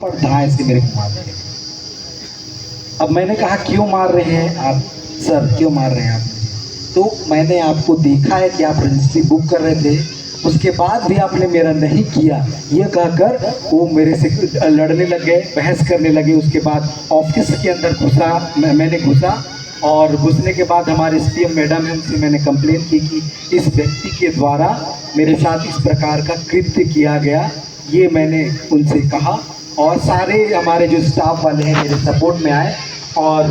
और धाए से मेरे को मार दिया। अब मैंने कहा क्यों मार रहे हैं आप सर, क्यों मार रहे हैं आप मुझे? तो मैंने आपको देखा है कि आप रजिस्ट्री बुक कर रहे थे, उसके बाद भी आपने मेरा नहीं किया, ये कहकर वो मेरे से लड़ने लग गए, बहस करने लगे। उसके बाद ऑफिस के अंदर मैंने घुसा और घुसने के बाद हमारे एसपीएम मैडम है, उनसे मैंने कंप्लेन की कि इस व्यक्ति के द्वारा मेरे साथ इस प्रकार का कृत्य किया गया, ये मैंने उनसे कहा। और सारे हमारे जो स्टाफ वाले हैं मेरे सपोर्ट में आए और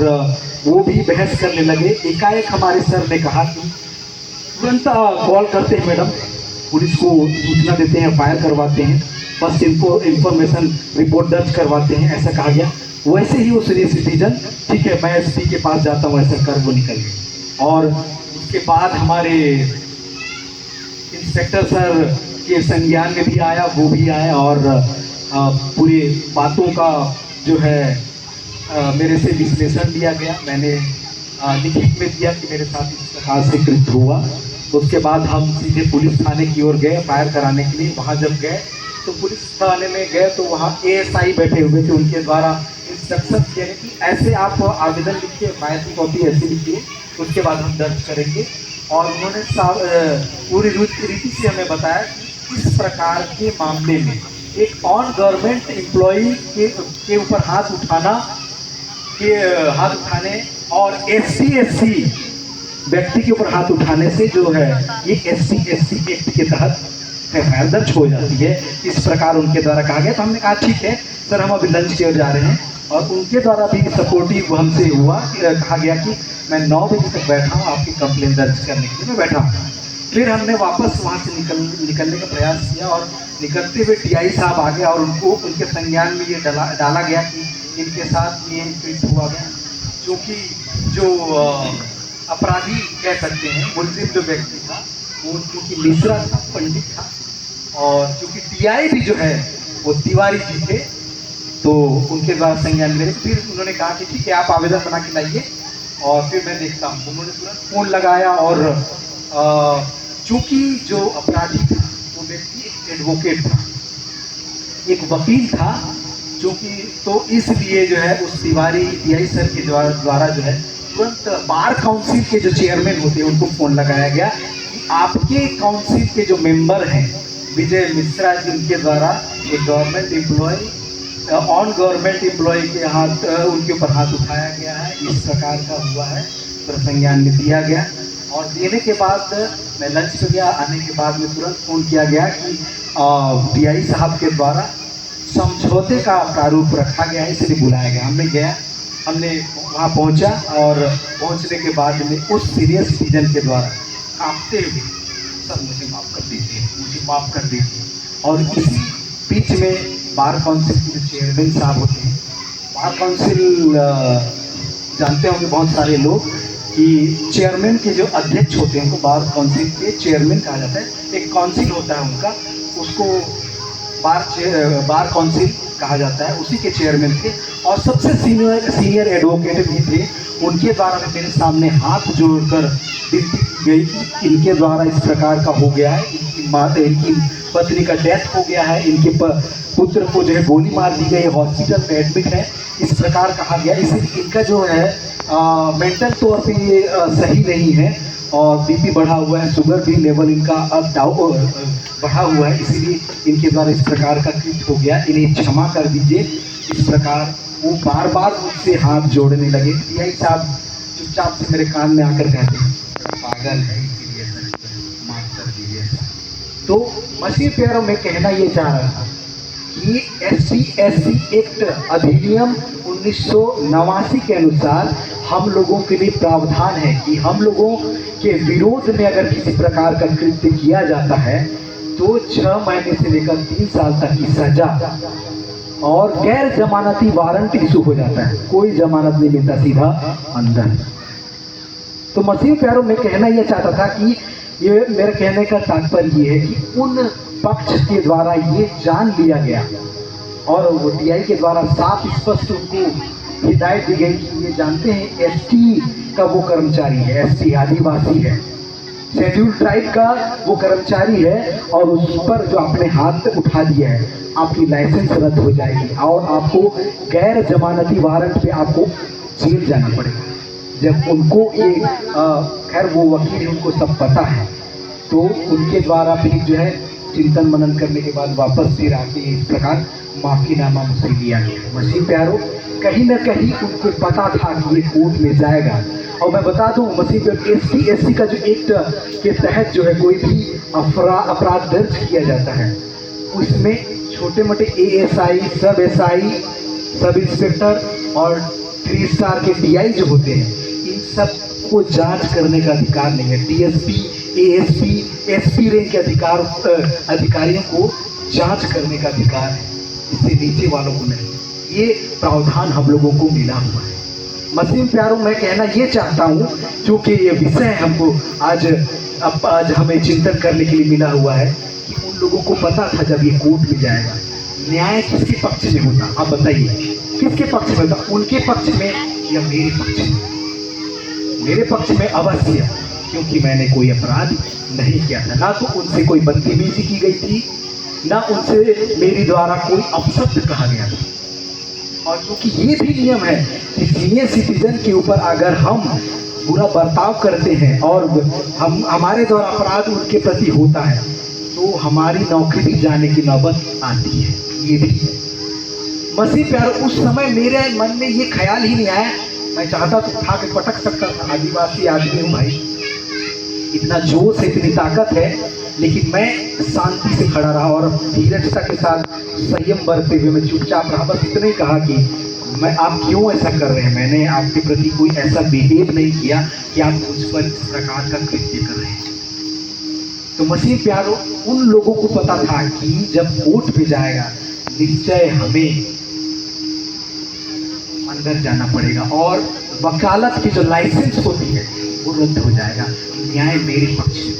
वो भी बहस करने लगे। एकाएक हमारे सर ने कहा कि तुरंत कॉल करते हैं मैडम, पुलिस को सूचना देते हैं, फायर करवाते हैं, बस इनको इंफॉर्मेशन रिपोर्ट दर्ज करवाते हैं, ऐसा कहा गया। वैसे ही वो सीनियर सिटीजन, ठीक है मैं एसपी के पास जाता हूँ, ऐसा कर वो निकल गए। और उसके बाद हमारे इंस्पेक्टर सर के संज्ञान में भी आया, वो भी आया और पूरी बातों का जो है मेरे से विश्लेषण लिया गया। मैंने लिखित में दिया कि मेरे साथ इस प्रकार से कृत्य हुआ। तो उसके बाद हम सीधे पुलिस थाने की ओर गए फायर कराने के लिए। वहाँ जब गए तो पुलिस थाने में गए तो वहाँ एएसआई बैठे हुए थे, उनके द्वारा इंस्ट्रक्शन दिए कि ऐसे आप आवेदन लिखिए, फायर की कॉपी ऐसे लिखिए, उसके बाद हम दर्ज करेंगे। और उन्होंने पूरी रीति से हमें बताया कि इस प्रकार के मामले में एक ऑन गवर्नमेंट एम्प्लॉई के ऊपर हाथ उठाने और SC/SC व्यक्ति के ऊपर हाथ उठाने से जो है ये SC/SC एक्ट के तहत एफआईआर दर्ज हो जाती है, इस प्रकार उनके द्वारा कहा गया। तो हमने कहा ठीक है सर, हम अभी लंच की ओर जा रहे हैं। और उनके द्वारा भी सपोर्टिव हमसे हुआ, कहा गया कि मैं 9 बजे तक बैठा हूँ, आपकी कंप्लेन दर्ज करने के लिए मैं बैठा हूँ। फिर हमने वापस वहाँ से निकलने का प्रयास किया और निकलते हुए टीआई साहब आ गए और उनको उनके संज्ञान में ये डाला गया कि इनके साथ ये कृत्य हुआ गया। क्योंकि जो अपराधी कह सकते हैं, मुलजिम जो व्यक्ति था वो क्योंकि मिश्रा था, पंडित था, और क्योंकि टीआई भी जो है वो तिवारी जी थे, तो उनके द्वारा संज्ञान में। फिर उन्होंने कहा कि ठीक है आप आवेदन बना के लाइए और फिर मैं देखता हूँ। उन्होंने तुरंत फ़ोन लगाया और चूँकि जो अपराधी था वो व्यक्ति एक एडवोकेट था, एक वकील था, चूँकि तो इसलिए जो है उस टीआई सर के द्वारा जो है तुरंत बार काउंसिल के जो चेयरमैन होते हैं उनको फ़ोन लगाया गया कि आपके काउंसिल के जो मेंबर हैं विजय मिश्रा जी, उनके द्वारा एक government employee on government employee के हाथ उनके ऊपर हाथ उठाया गया है, इस प्रकार का हुआ है। तो संज्ञान में दिया गया और देने के बाद मैं लंच पे गया। आने के बाद में तुरंत फ़ोन किया गया कि टीआई साहब के द्वारा समझौते का प्रारूप रखा गया है, इसलिए बुलाया गया। हमने वहाँ पहुँचा और पहुँचने के बाद में उस सीनियर सिटीजन के द्वारा कांपते हुए सर मुझे माफ़ कर दीजिए, मुझे माफ़ कर दीजिए। और इसी बीच में बार काउंसिल के जो चेयरमैन साहब होते हैं, बार काउंसिल जानते होंगे बहुत सारे लोग कि चेयरमैन के जो अध्यक्ष होते हैं उनको बार काउंसिल के चेयरमैन कहा जाता है। एक काउंसिल होता है उनका, उसको बार काउंसिल कहा जाता है, उसी के चेयरमैन थे। और सबसे सीनियर एडवोकेट भी थे, उनके द्वारा मेरे सामने हाथ जोड़कर विनती की गई कि इनके द्वारा इस प्रकार का हो गया है, इनकी पत्नी का डेथ हो गया है, इनके पुत्र को जो है गोली मार दी गई, हॉस्पिटल में एडमिट है, इस प्रकार कहा गया। इसलिए इनका जो है मेंटल तौर पे ये सही नहीं है और बीपी बढ़ा हुआ है, शुगर भी लेवल इनका अब बढ़ा हुआ है, इसीलिए इनके द्वारा इस प्रकार का कृत्य हो गया, इन्हें क्षमा कर दीजिए। इस प्रकार वो बार बार मुझसे हाथ जोड़ने लगे। टीआई साहब चुपचाप से मेरे कान में आकर कहते हैं पागल है, इसीलिए माफ कर दीजिए। तो मसीह प्यारों में कहना ये चाह रहा था कि SC/SC एक्ट अधिनियम 1989 के अनुसार हम लोगों के लिए प्रावधान है कि हम लोगों के विरोध में अगर किसी प्रकार का कृत्य किया जाता है तो 6 महीने से लेकर 3 साल तक की सजा और गैर जमानती वारंट इशू हो जाता है, कोई जमानत नहीं मिलता, सीधा अंदर। तो मसीह प्यारों में कहना यह चाहता था कि ये मेरे कहने का तात्पर्य ये है कि उन पक्ष के द्वारा ये जान लिया गया और वो टीआई के द्वारा साफ स्पष्ट उनको हिदायत दी गई कि ये जानते हैं ST का वो कर्मचारी है, ST आदिवासी है, शेड्यूल ट्राइब का वो कर्मचारी है और उस पर जो आपने हाथ उठा दिया है, आपकी लाइसेंस रद्द हो जाएगी और आपको गैर जमानती वारंट पे आपको जेल जाना पड़ेगा। जब उनको ये खैर वो वकील उनको सब पता है, तो उनके द्वारा फिर जो है चिंतन मनन करने के बाद वापस फिर आके इस प्रकार माफीनामा मुझसे लिया गया। मसीह प्यारो, कहीं ना कहीं उनको पता था कि ये कोर्ट में जाएगा। और मैं बता दूं, मसीह प्यारो, SC का जो एक्ट के तहत जो है कोई भी अपराध दर्ज किया जाता है, उसमें छोटे मोटे ASI, सब SI, सब इंस्पेक्टर और 3 स्टार के DI जो होते हैं, इन सब को जांच करने का अधिकार नहीं है। DSP, ASP, SP रैंक के अधिकारियों को जांच करने का अधिकार है, इससे नीचे वालों को नहीं। ये प्रावधान हम लोगों को मिला हुआ है। मसीह प्यारों, मैं कहना ये चाहता हूँ, क्योंकि ये विषय हमको आज हमें चिंतन करने के लिए मिला हुआ है कि उन लोगों को पता था जब ये कोर्ट में जाएगा, न्याय किसके पक्ष में होता? आप बताइए, किसके पक्ष में होता? उनके पक्ष में या मेरे पक्ष में? मेरे पक्ष में अवश्य, क्योंकि मैंने कोई अपराध नहीं किया था, ना तो उनसे कोई बदतमीजी की गई थी, ना उनसे मेरे द्वारा कोई अपशब्द कहा गया था। और क्योंकि ये भी नियम है कि सीनियर सिटीजन के ऊपर अगर हम बुरा बर्ताव करते हैं और हमारे द्वारा अपराध उनके प्रति होता है, तो हमारी नौकरी जाने की नौबत आती है। ये भी मसीह प्यारो, उस समय मेरे मन में ये ख्याल ही नहीं आया। मैं चाहता तो उठा के पटक सकता था, आदिवासी आदमी हूँ भाई, इतना जोश है, इतनी ताकत है, लेकिन मैं शांति से खड़ा रहा और धीरजता के साथ संयम बरतते हुए मैं चुपचाप रहा। बस इतना ही कहा कि मैं आप क्यों ऐसा कर रहे हैं, मैंने आपके प्रति कोई ऐसा बिहेव नहीं किया कि आप मुझ पर इस प्रकार का कृत्य कर रहे हैं। तो मसीह प्यारो, उन लोगों को पता था कि जब कोर्ट पे जाएगा निश्चय हमें अंदर जाना पड़ेगा और वकालत की जो लाइसेंस होती है वो रद्द हो जाएगा। न्याय मेरे पक्ष में।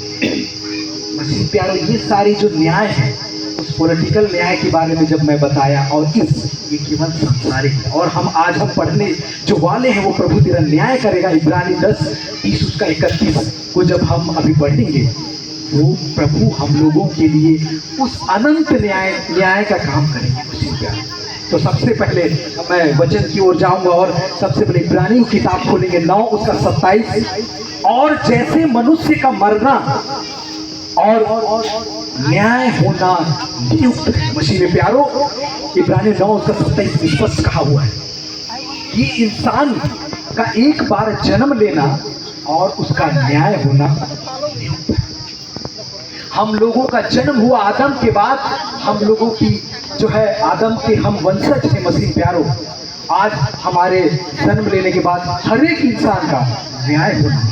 मसीह प्यारो, ये सारी जो न्याय है, उस पॉलिटिकल न्याय के बारे में जब मैं बताया, और ये केवल सांसारिक है, और हम पढ़ने जो वाले हैं वो प्रभु तेरा न्याय करेगा। इब्रानी 10:30 उसका 31 को जब हम अभी पढ़ेंगे, वो प्रभु हम लोगों के लिए उस अनंत न्याय का काम करेंगे। मसीह प्यारो, तो सबसे पहले मैं वचन की ओर जाऊंगा और सबसे पहले इब्रानी की किताब खोलेंगे 9 उसका 27। और जैसे मनुष्य का मरना और न्याय होना नियुक्त है। मसीह में प्यारो, इब्रानी 9 उसका 27 स्पष्ट कहा हुआ है कि इंसान का एक बार जन्म लेना और उसका न्याय होना नियुक्त है। हम लोगों का जन्म हुआ आदम के बाद, हम लोगों की जो है आदम के हम वंशज हैं। मसीह प्यारो, आज हमारे जन्म लेने के बाद हर एक इंसान का न्याय होना।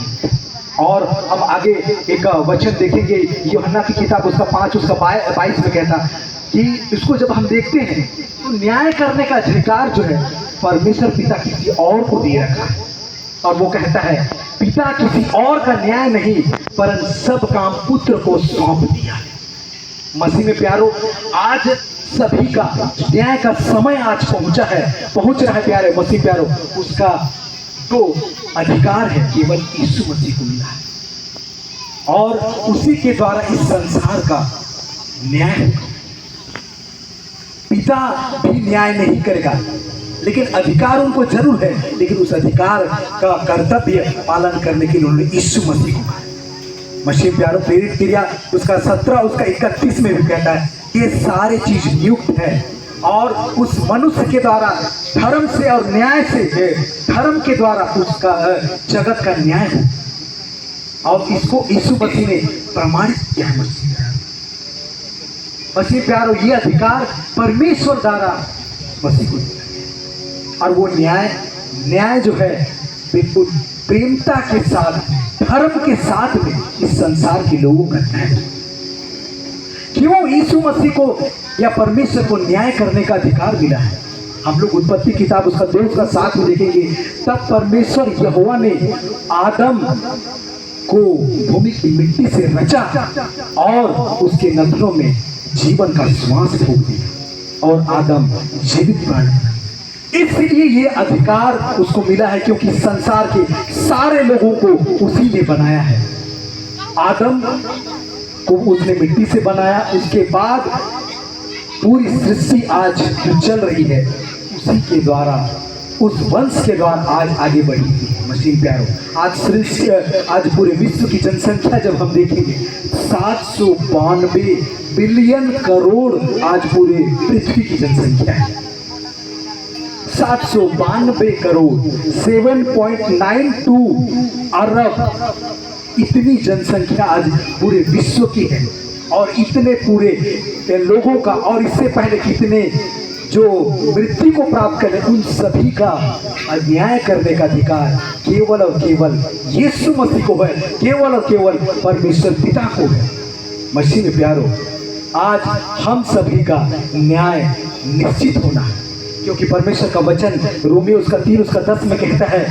और हम आगे एक वचन देखेंगे, यूहन्ना की किताब उसका 5 उसका 22 में कहता कि इसको जब हम देखते हैं तो न्याय करने का अधिकार जो है परमेश्वर पिता किसी और को दे रखा है। और वो कहता है, पिता किसी और का न्याय नहीं परंतु सब काम पुत्र को सौंप दिया है। मसीह में प्यारो, आज सभी का न्याय का समय आज पहुंच रहा है प्यारे। मसीह प्यारो, उसका तो अधिकार है केवल यीशु मसीह को मिला है और उसी के द्वारा इस संसार का न्याय। पिता भी न्याय नहीं करेगा, लेकिन अधिकार उनको जरूर है, लेकिन उस अधिकार का कर्तव्य पालन करने के लिए उन्होंने यीशु मसीह को कहा। मसीह प्यारो, प्रेरित क्रिया उसका 17 उसका 31 में भी कहता है ये सारे चीज नियुक्त है और उस मनुष्य के द्वारा धर्म से और न्याय से, धर्म के द्वारा उसका जगत का न्याय हो। और इसको यीशु मसीह ने प्रमाणित किया है। मसीह प्यारो, ये अधिकार परमेश्वर द्वारा मसीह को, और वो न्याय जो है बिल्कुल प्रेमता के साथ, धर्म के साथ में इस संसार के लोगों का न्याय। क्यों यीशु मसीह को या परमेश्वर को न्याय करने का अधिकार मिला है? हम लोग उत्पत्ति किताब उसका 2 उसका 7 में देखेंगे, तब परमेश्वर यहोवा ने आदम को भूमि की मिट्टी से रचा और उसके नथनों में जीवन का श्वास फूंक दिया और आदम जीवित प्राणी। इसलिए ये अधिकार उसको मिला है क्योंकि संसार के सारे लोगों को उसी ने बनाया है आदम को उसने मिट्टी से बनाया, उसके बाद पूरी सृष्टि आज जो चल रही है उसी के द्वारा, उस वंश के द्वारा आज आगे बढ़ी है। मशीन प्यारो, आज सृष्टि, आज पूरे विश्व की जनसंख्या जब हम देखेंगे 792 बिलियन करोड़ आज पूरे पृथ्वी की जनसंख्या है। 792 करोड़ 7.92 अरब, इतनी जनसंख्या आज पूरे विश्व की है। और इतने पूरे लोगों का, और इससे पहले कितने जो मृत्यु को प्राप्त करें, उन सभी का अन्याय करने का अधिकार केवल और केवल यीशु मसीह को है, केवल और केवल परमेश्वर पिता को है। मसीह में प्यारो, आज हम सभी का न्याय निश्चित होना है, क्योंकि परमेश्वर का वचन रोमियो उसका 3 उसका 10 में कहता है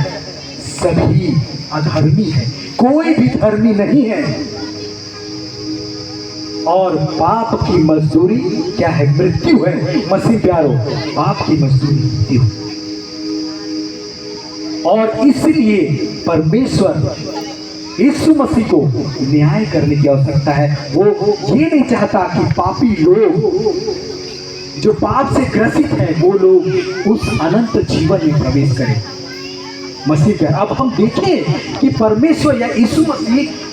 सभी अधर्मी है, कोई भी धर्मी नहीं है, और पाप की मजदूरी क्या है? मृत्यु है। मसीह प्यारो, पाप की मजदूरी मृत्यु। और इसलिए परमेश्वर यीशु मसीह को न्याय करने की आवश्यकता है। वो ये नहीं चाहता कि पापी लोग जो पाप से ग्रसित हैं वो लोग उस अनंत जीवन में प्रवेश करें। मसीह प्यार, अब हम देखें कि परमेश्वर या यीशु मसीह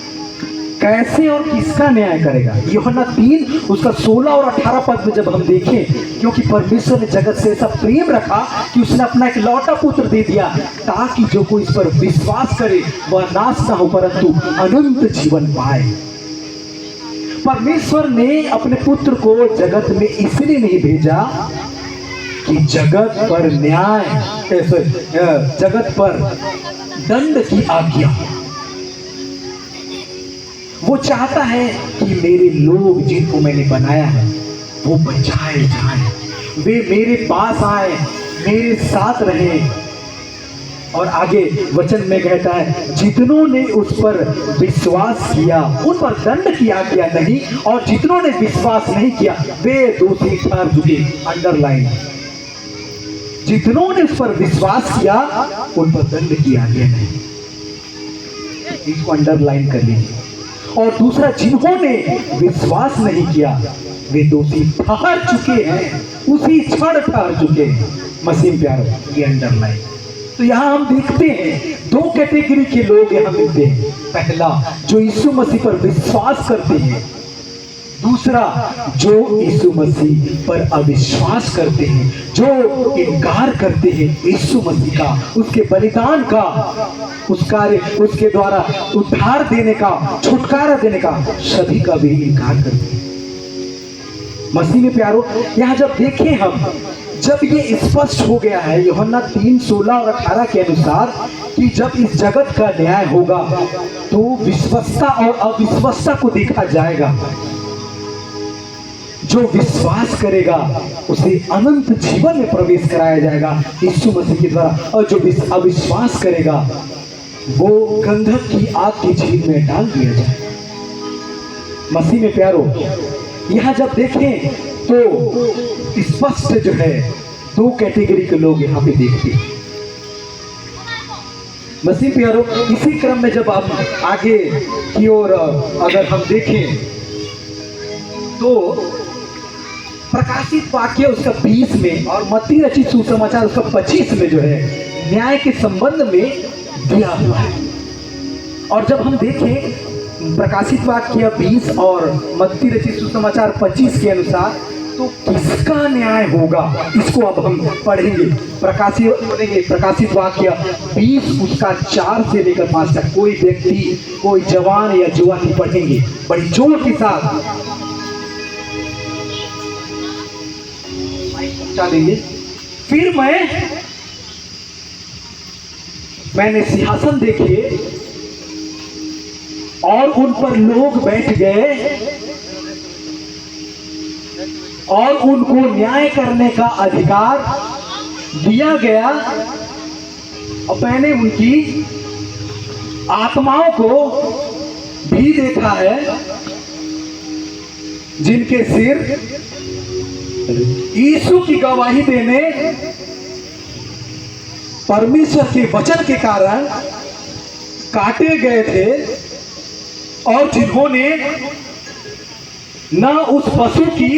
कैसे और किसका न्याय करेगा। यूहन्ना 3 उसका 16 और 18 पद में जब हम देखें, क्योंकि परमेश्वर ने जगत से ऐसा प्रेम रखा कि उसने अपना एक लौटा पुत्र दे दिया, ताकि जो कोई इस पर विश्वास करे वह नाश न हो परंतु अनंत जीवन पाए। परमेश्वर ने अपने पुत्र को जगत में इसलिए नहीं भेजा कि जगत पर न्याय, जगत पर दंड की आज्ञा। वो चाहता है कि मेरे लोग जिनको मैंने बनाया है वो बचाए जाएं, वे मेरे पास आए, मेरे साथ रहें। और आगे वचन में कहता है जितनों ने उस पर विश्वास किया उन पर दंड की आज्ञा नहीं, और जितनों ने विश्वास नहीं किया वे दोषी ठहर चुके। अंडरलाइन, जितनों ने उस पर विश्वास किया उन पर दंड की आज्ञा नहीं, इसको अंडरलाइन कर लीजिए। और दूसरा, जिन्होंने विश्वास नहीं किया वे दोषी ठहर चुके हैं, उसी क्षण ठहर चुके हैं। मसीह प्यारो, ये अंडरलाइन। तो यहाँ हम देखते हैं 2 कैटेगरी के लोग यहाँ मिलते हैं। पहला, जो यीशु मसीह पर विश्वास करते हैं। दूसरा, जो यीशु मसीह पर अविश्वास करते हैं, जो इनकार करते हैं यीशु मसीह का, उसके बलिदान का, उसके द्वारा उद्धार देने का, छुटकारा देने का, सभी का भी इनकार करते हैं। मसीह में प्यारो, यहाँ जब देखें हम, जब ये स्पष्ट हो गया है यूहन्ना 3 16 और 18 के अनुसार कि जब इस जगत का न्याय होगा तो विश्वस्ता और अविश्वस्ता को देखा जाएगा। जो विश्वास करेगा उसे अनंत जीवन में प्रवेश कराया जाएगा यीशु मसीह के द्वारा, और जो अविश्वास करेगा वो गंधक की आग की झील में डाल दिया जाएगा। मसीह में प्यारो, यहाँ जब देखें तो स्पष्ट जो है 2 कैटेगरी के लोग यहाँ पे देखते हैं। मसीह प्यारो, इसी क्रम में जब आप आगे की ओर अगर हम देखें तो प्रकाशित वाक्य उसका 20 में और मत्ती रचित सुसमाचार उसका 25 में जो है न्याय के संबंध में दिया हुआ है। और जब हम देखें प्रकाशित वाक्य 20 और मत्ती रचित सुसमाचार 25 के अनुसार तो किसका न्याय होगा, इसको अब हम पढ़ेंगे। प्रकाशित वाक्य 20 उसका 4 से लेकर 5 तक। कोई व्यक्ति, कोई जवान या जुआनी पढ़ेंगे बड़ी जोर के साथ देंगे। फिर मैंने सिंहासन देखे और उन पर लोग बैठ गए और उनको न्याय करने का अधिकार दिया गया, और मैंने उनकी आत्माओं को भी देखा है जिनके सिर यीशु की गवाही देने परमेश्वर के वचन के कारण काटे गए थे, और जिन्होंने न उस पशु की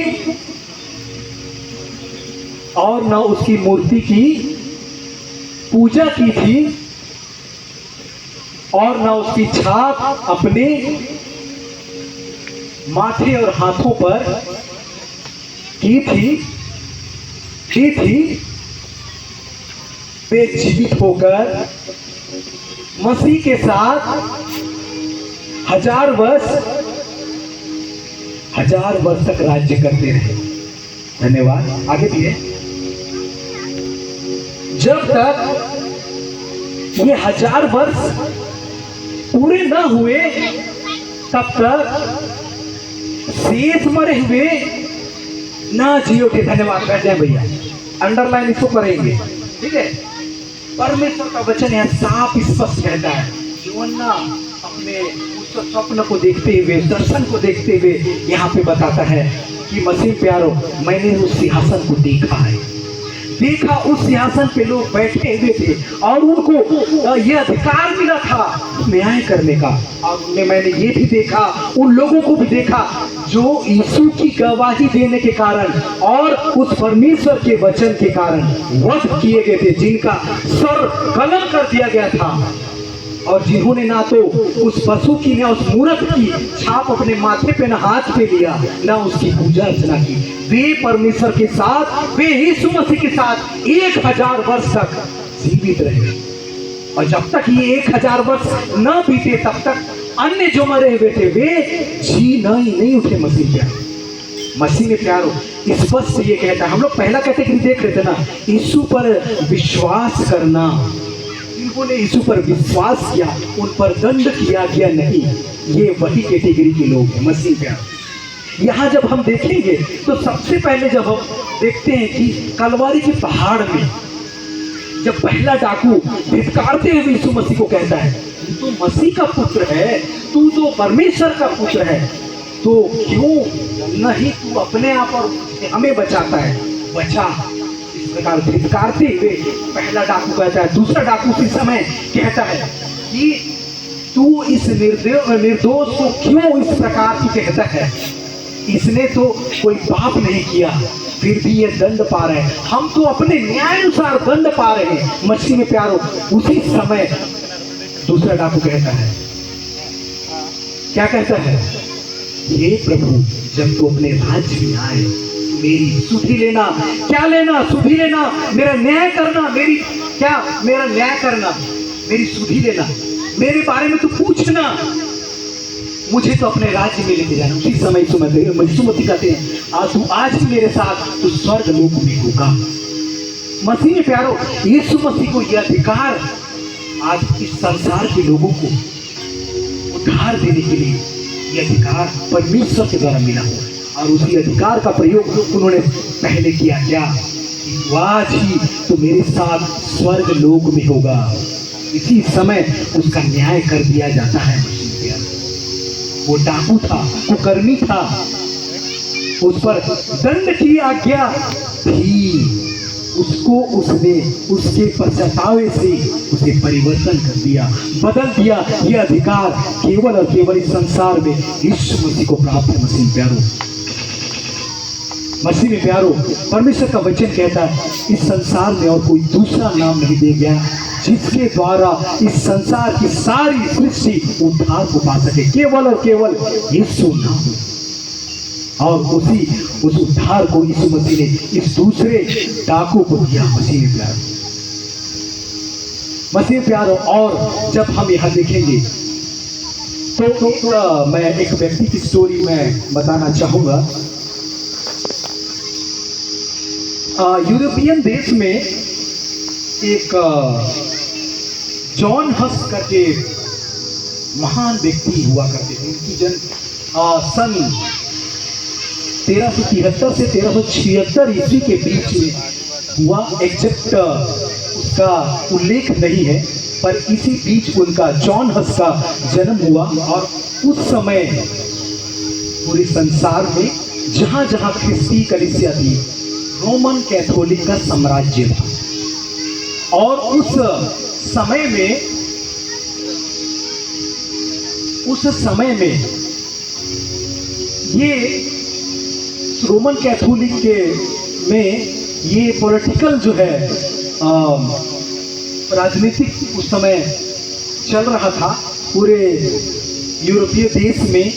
और न उसकी मूर्ति की पूजा की थी और न उसकी छाप अपने माथे और हाथों पर की थी, वे जीवित होकर मसीह के साथ 1000 वर्ष तक राज्य करते रहे। धन्यवाद। आगे भी है, जब तक ये 1000 वर्ष पूरे न हुए तब तक शेष मरे हुए ना जियोगे। धन्यवाद। बैठ जाए भैया, अंडरलाइन इसको करेंगे, ठीक है। परमेश्वर का वचन यहाँ साफ स्पष्ट कहता है, जीवन ना अपने उस स्वप्न को देखते हुए, दर्शन को देखते हुए यहाँ पे बताता है कि मसीह प्यारो, मैंने उस सिंहासन को देखा है, देखा उस सिंहासन पे लोग बैठे हुए थे और उनको यह अधिकार मिला था न्याय करने का। और मैंने ये भी देखा, उन लोगों को भी देखा जो यीशु की गवाही देने के कारण और उस परमेश्वर के वचन के कारण वध किए गए थे, जिनका सर कलम कर दिया गया था और जिन्होंने ना तो उस पशु की ना उस मूर्त की छाप अपने माथे पे ना हाथ पे लिया, ना उसकी पूजा अर्चना की। वे परमेश्वर के साथ, वे यीशु मसीह के साथ 1000 वर्ष तक जीवित रहे। और जब तक ये 1000 वर्ष न बीते तब तक अन्य जो मरे हुए थे वे जी नहीं उठे। मसीह में प्यारो स्पष्ट ये कहता है, हम लोग पहला कैटेगरी देख रहे थे ना, यीशु पर विश्वास करना। जिन्होंने यीशु पर विश्वास किया उन पर दंड किया गया नहीं, ये वही कैटेगरी के लोग हैं। मसीह प्यारो यहाँ जब हम देखेंगे तो सबसे पहले जब हम देखते हैं कि कलवारी के पहाड़ में जब पहला डाकू धिक्कारते हुए यीशु मसीह को कहता है, तू तो मसीह का पुत्र है, तू तो परमेश्वर का पुत्र है, तो क्यों नहीं तू अपने आप और हमें बचाता है, बचा। इस प्रकार धिक्कारते हुए पहला डाकू कहता है। दूसरा डाकू उसी समय कहता है कि तू इस निर्दोष को क्यों इस प्रकार की कहता है, इसने तो कोई पाप नहीं किया फिर भी ये दंड पा रहे हैं, हम तो अपने न्याय अनुसार दंड पा रहे हैं। मसीह में प्यारो उसी समय दूसरा डाकू कहता है, क्या कहता है, हे प्रभु जब तू अपने राज्य में आए मेरी सुधि लेना। क्या लेना? सुधि लेना, मेरा न्याय करना, मेरा न्याय करना, मेरी सुधि लेना, मेरे बारे में तू पूछना, मुझे तो अपने राज्य में लेके जाना। उसी समय सुमति कहते हैं, तू आज ही मेरे साथ तो स्वर्ग लोक में होगा। मसीह में प्यारो यीशु मसीह को यह अधिकार आज इस संसार के लोगों को उद्धार देने के लिए यह अधिकार परमेश्वर के द्वारा मिला हुआ, और उसी अधिकार का प्रयोग उन्होंने पहले किया। क्या? आज ही तो मेरे साथ स्वर्ग लोक में होगा। इसी समय उसका न्याय कर दिया जाता है। वो डाकू था, वो कर्मी था, उस पर दंड की आज्ञा थी, उसको उसने उसके पछतावे से उसे परिवर्तन कर दिया, बदल दिया। यह अधिकार केवल और केवल इस संसार में यीशु मसीह को प्राप्त है। मसीह में प्यारो परमेश्वर का वचन कहता है, इस संसार में और कोई दूसरा नाम नहीं दिया गया जिसके द्वारा इस संसार की सारी सृष्टि उद्धार को पा सके, केवल और केवल यीशु नाम। और उस उद्धार को यीशु मसीह ने इस दूसरे डाकू को दिया। मसीह प्यारो और जब हम यहाँ देखेंगे तो मैं एक व्यक्ति की स्टोरी में बताना चाहूंगा। यूरोपियन देश में एक जॉन हस करके महान व्यक्ति हुआ करते थे। उनकी जन्म सन 1373 से 1376 ईस्वी के बीच में हुआ। एग्जैक्ट उसका उल्लेख नहीं है, पर इसी बीच उनका जॉन हस का जन्म हुआ। और उस समय पूरे संसार में जहाँ जहाँ ख्रिस्ती कलीसिया थी, रोमन कैथोलिक का साम्राज्य था। और उस समय में उस समय में ये रोमन कैथोलिक के में ये पॉलिटिकल जो है राजनीतिक उस समय चल रहा था पूरे यूरोपीय देश में।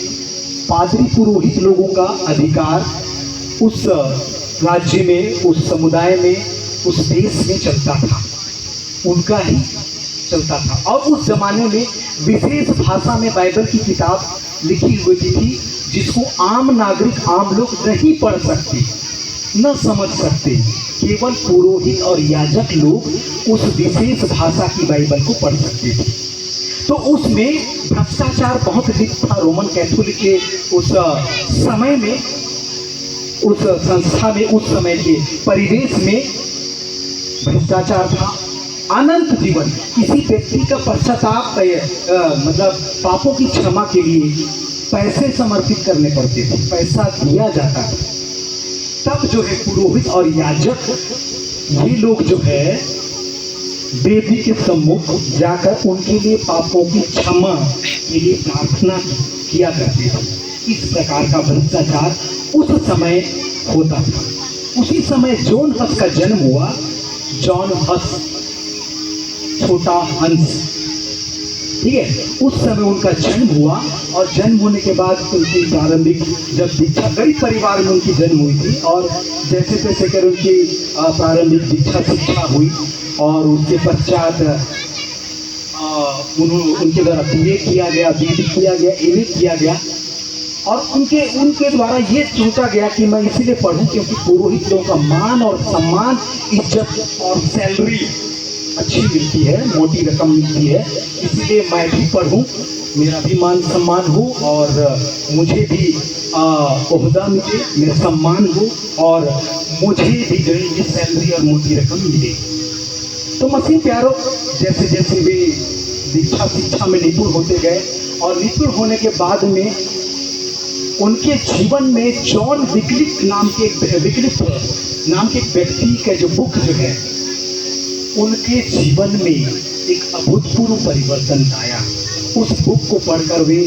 पादरी पुरोहित लोगों का अधिकार उस राज्य में, उस समुदाय में, उस देश में चलता था, उनका ही चलता था। और उस जमाने में विशेष भाषा में बाइबल की किताब लिखी हुई थी जिसको आम नागरिक, आम लोग नहीं पढ़ सकते, न समझ सकते। केवल पुरोहित और याजक लोग उस विशेष भाषा की बाइबल को पढ़ सकते थे। तो उसमें भ्रष्टाचार बहुत अधिक था। रोमन कैथोलिक के उस समय में, उस संस्था में, उस समय के परिवेश में भ्रष्टाचार था। अनंत जीवन किसी व्यक्ति का पश्चाताप मतलब पापों की क्षमा के लिए पैसे समर्पित करने पड़ते थे, पैसा दिया जाता था। तब जो है पुरोहित और याजक ये लोग जो है देवी के सम्मुख जाकर उनके लिए पापों की क्षमा के लिए प्रार्थना किया करते थे। इस प्रकार का भ्रष्टाचार उस समय होता था। उसी समय जॉन हस का जन्म हुआ। जॉन हस, छोटा हंस, ठीक है, उस समय उनका जन्म हुआ। और जन्म होने के बाद उनकी प्रारंभिक जब दीक्षा, गरीब परिवार में उनकी जन्म हुई थी और जैसे तैसे कर उनकी प्रारंभिक दीक्षा शिक्षा हुई और उसके पश्चात उनके द्वारा बीए किया गया, बीडी किया गया, एमए किया गया। और उनके द्वारा ये सोचा गया कि मैं इसीलिए पढ़ूं क्योंकि पुरोहित लोगों का मान और सम्मान, इज्जत और सैलरी अच्छी मिलती है, मोटी रकम मिलती है, इसलिए मैं भी पढ़ूं, मेरा भी मान सम्मान हो और मुझे भी ओहदा मिले, मेरा सम्मान हो और मुझे भी जो है सैलरी और मोटी रकम मिले। तो मसीह प्यारों, जैसे जैसे वे दीक्षा शिक्षा में निपुण होते गए और निपुण होने के बाद में उनके जीवन में जॉन विक्लिफ नाम के एक व्यक्ति का जो बुक जो है उनके जीवन में एक अभूतपूर्व परिवर्तन आया। उस बुक को पढ़कर वे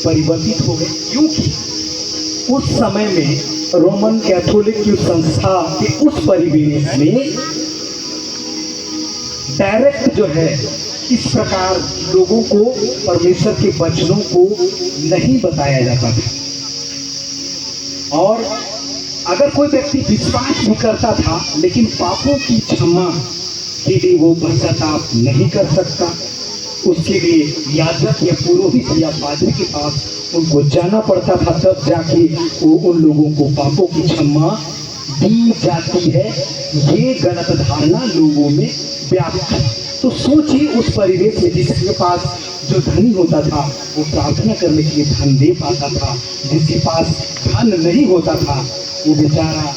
परिवर्तित हो गए, क्योंकि उस समय में रोमन कैथोलिक की संस्था के उस परिवेश में डायरेक्ट जो है इस प्रकार लोगों को परमेश्वर के वचनों को नहीं बताया जाता था। और अगर कोई व्यक्ति विश्वास भी करता था लेकिन पापों की क्षमा के लिए वो पश्चाताप नहीं कर सकता, उसके लिए याजक या पुरोहित या पादरी के पास उनको जाना पड़ता था, तब जाके वो उन लोगों को पापों की क्षमा दी जाती है। ये गलत धारणा लोगों में व्याप्त है। तो सोचिए उस परिवेश में जिसके पास जो धनी होता था वो प्रार्थना करने के लिए धन दे पाता था, जिसके पास धन नहीं होता था वो बेचारा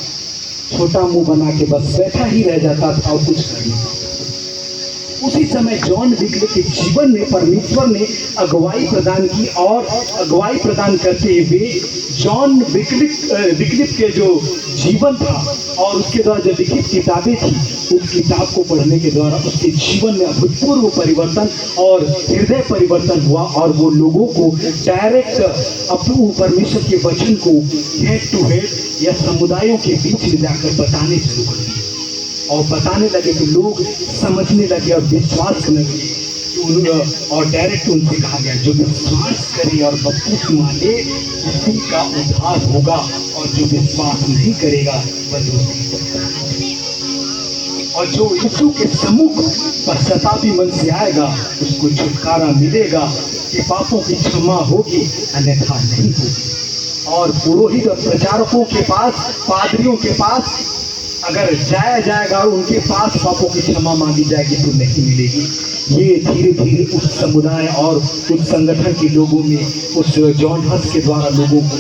छोटा मुंह बना के बस बैठा ही रह जाता था और कुछ कर नहीं पाता। उसी समय जॉन विक्लिफ के जीवन में परमेश्वर ने अगुवाई प्रदान की और अगुवाई प्रदान करते हुए जॉन विक्लिफ के जो जीवन था और उसके द्वारा जो लिखित किताबें थी उस किताब को पढ़ने के द्वारा उसके जीवन में अभूतपूर्व परिवर्तन और हृदय परिवर्तन हुआ और वो लोगों को डायरेक्ट अपने परमेश्वर के वचन को हेड टू हेड या समुदायों के बीच में जाकर बताने शुरू कर दिए और बताने लगे कि लोग समझने लगे और विश्वास करने लगे। और डायरेक्ट उनसे कहा गया जो विश्वास करे और बपतिस्मा ले उसी का उद्धार होगा और जो विश्वास नहीं करेगा वह दोषी। और जो यीशु के सम्मुख पश्चातापी मन से आएगा उसको छुटकारा मिलेगा कि पापों की क्षमा होगी अन्यथा नहीं होगी। और पुरोहित और प्रचारकों के पास, पादरियों के पास अगर जाया जाएगा और उनके पास पापों की क्षमा मांगी जाएगी तो नहीं मिलेगी। ये धीरे धीरे उस समुदाय और उस संगठन के लोगों में उस जॉन हस के द्वारा लोगों को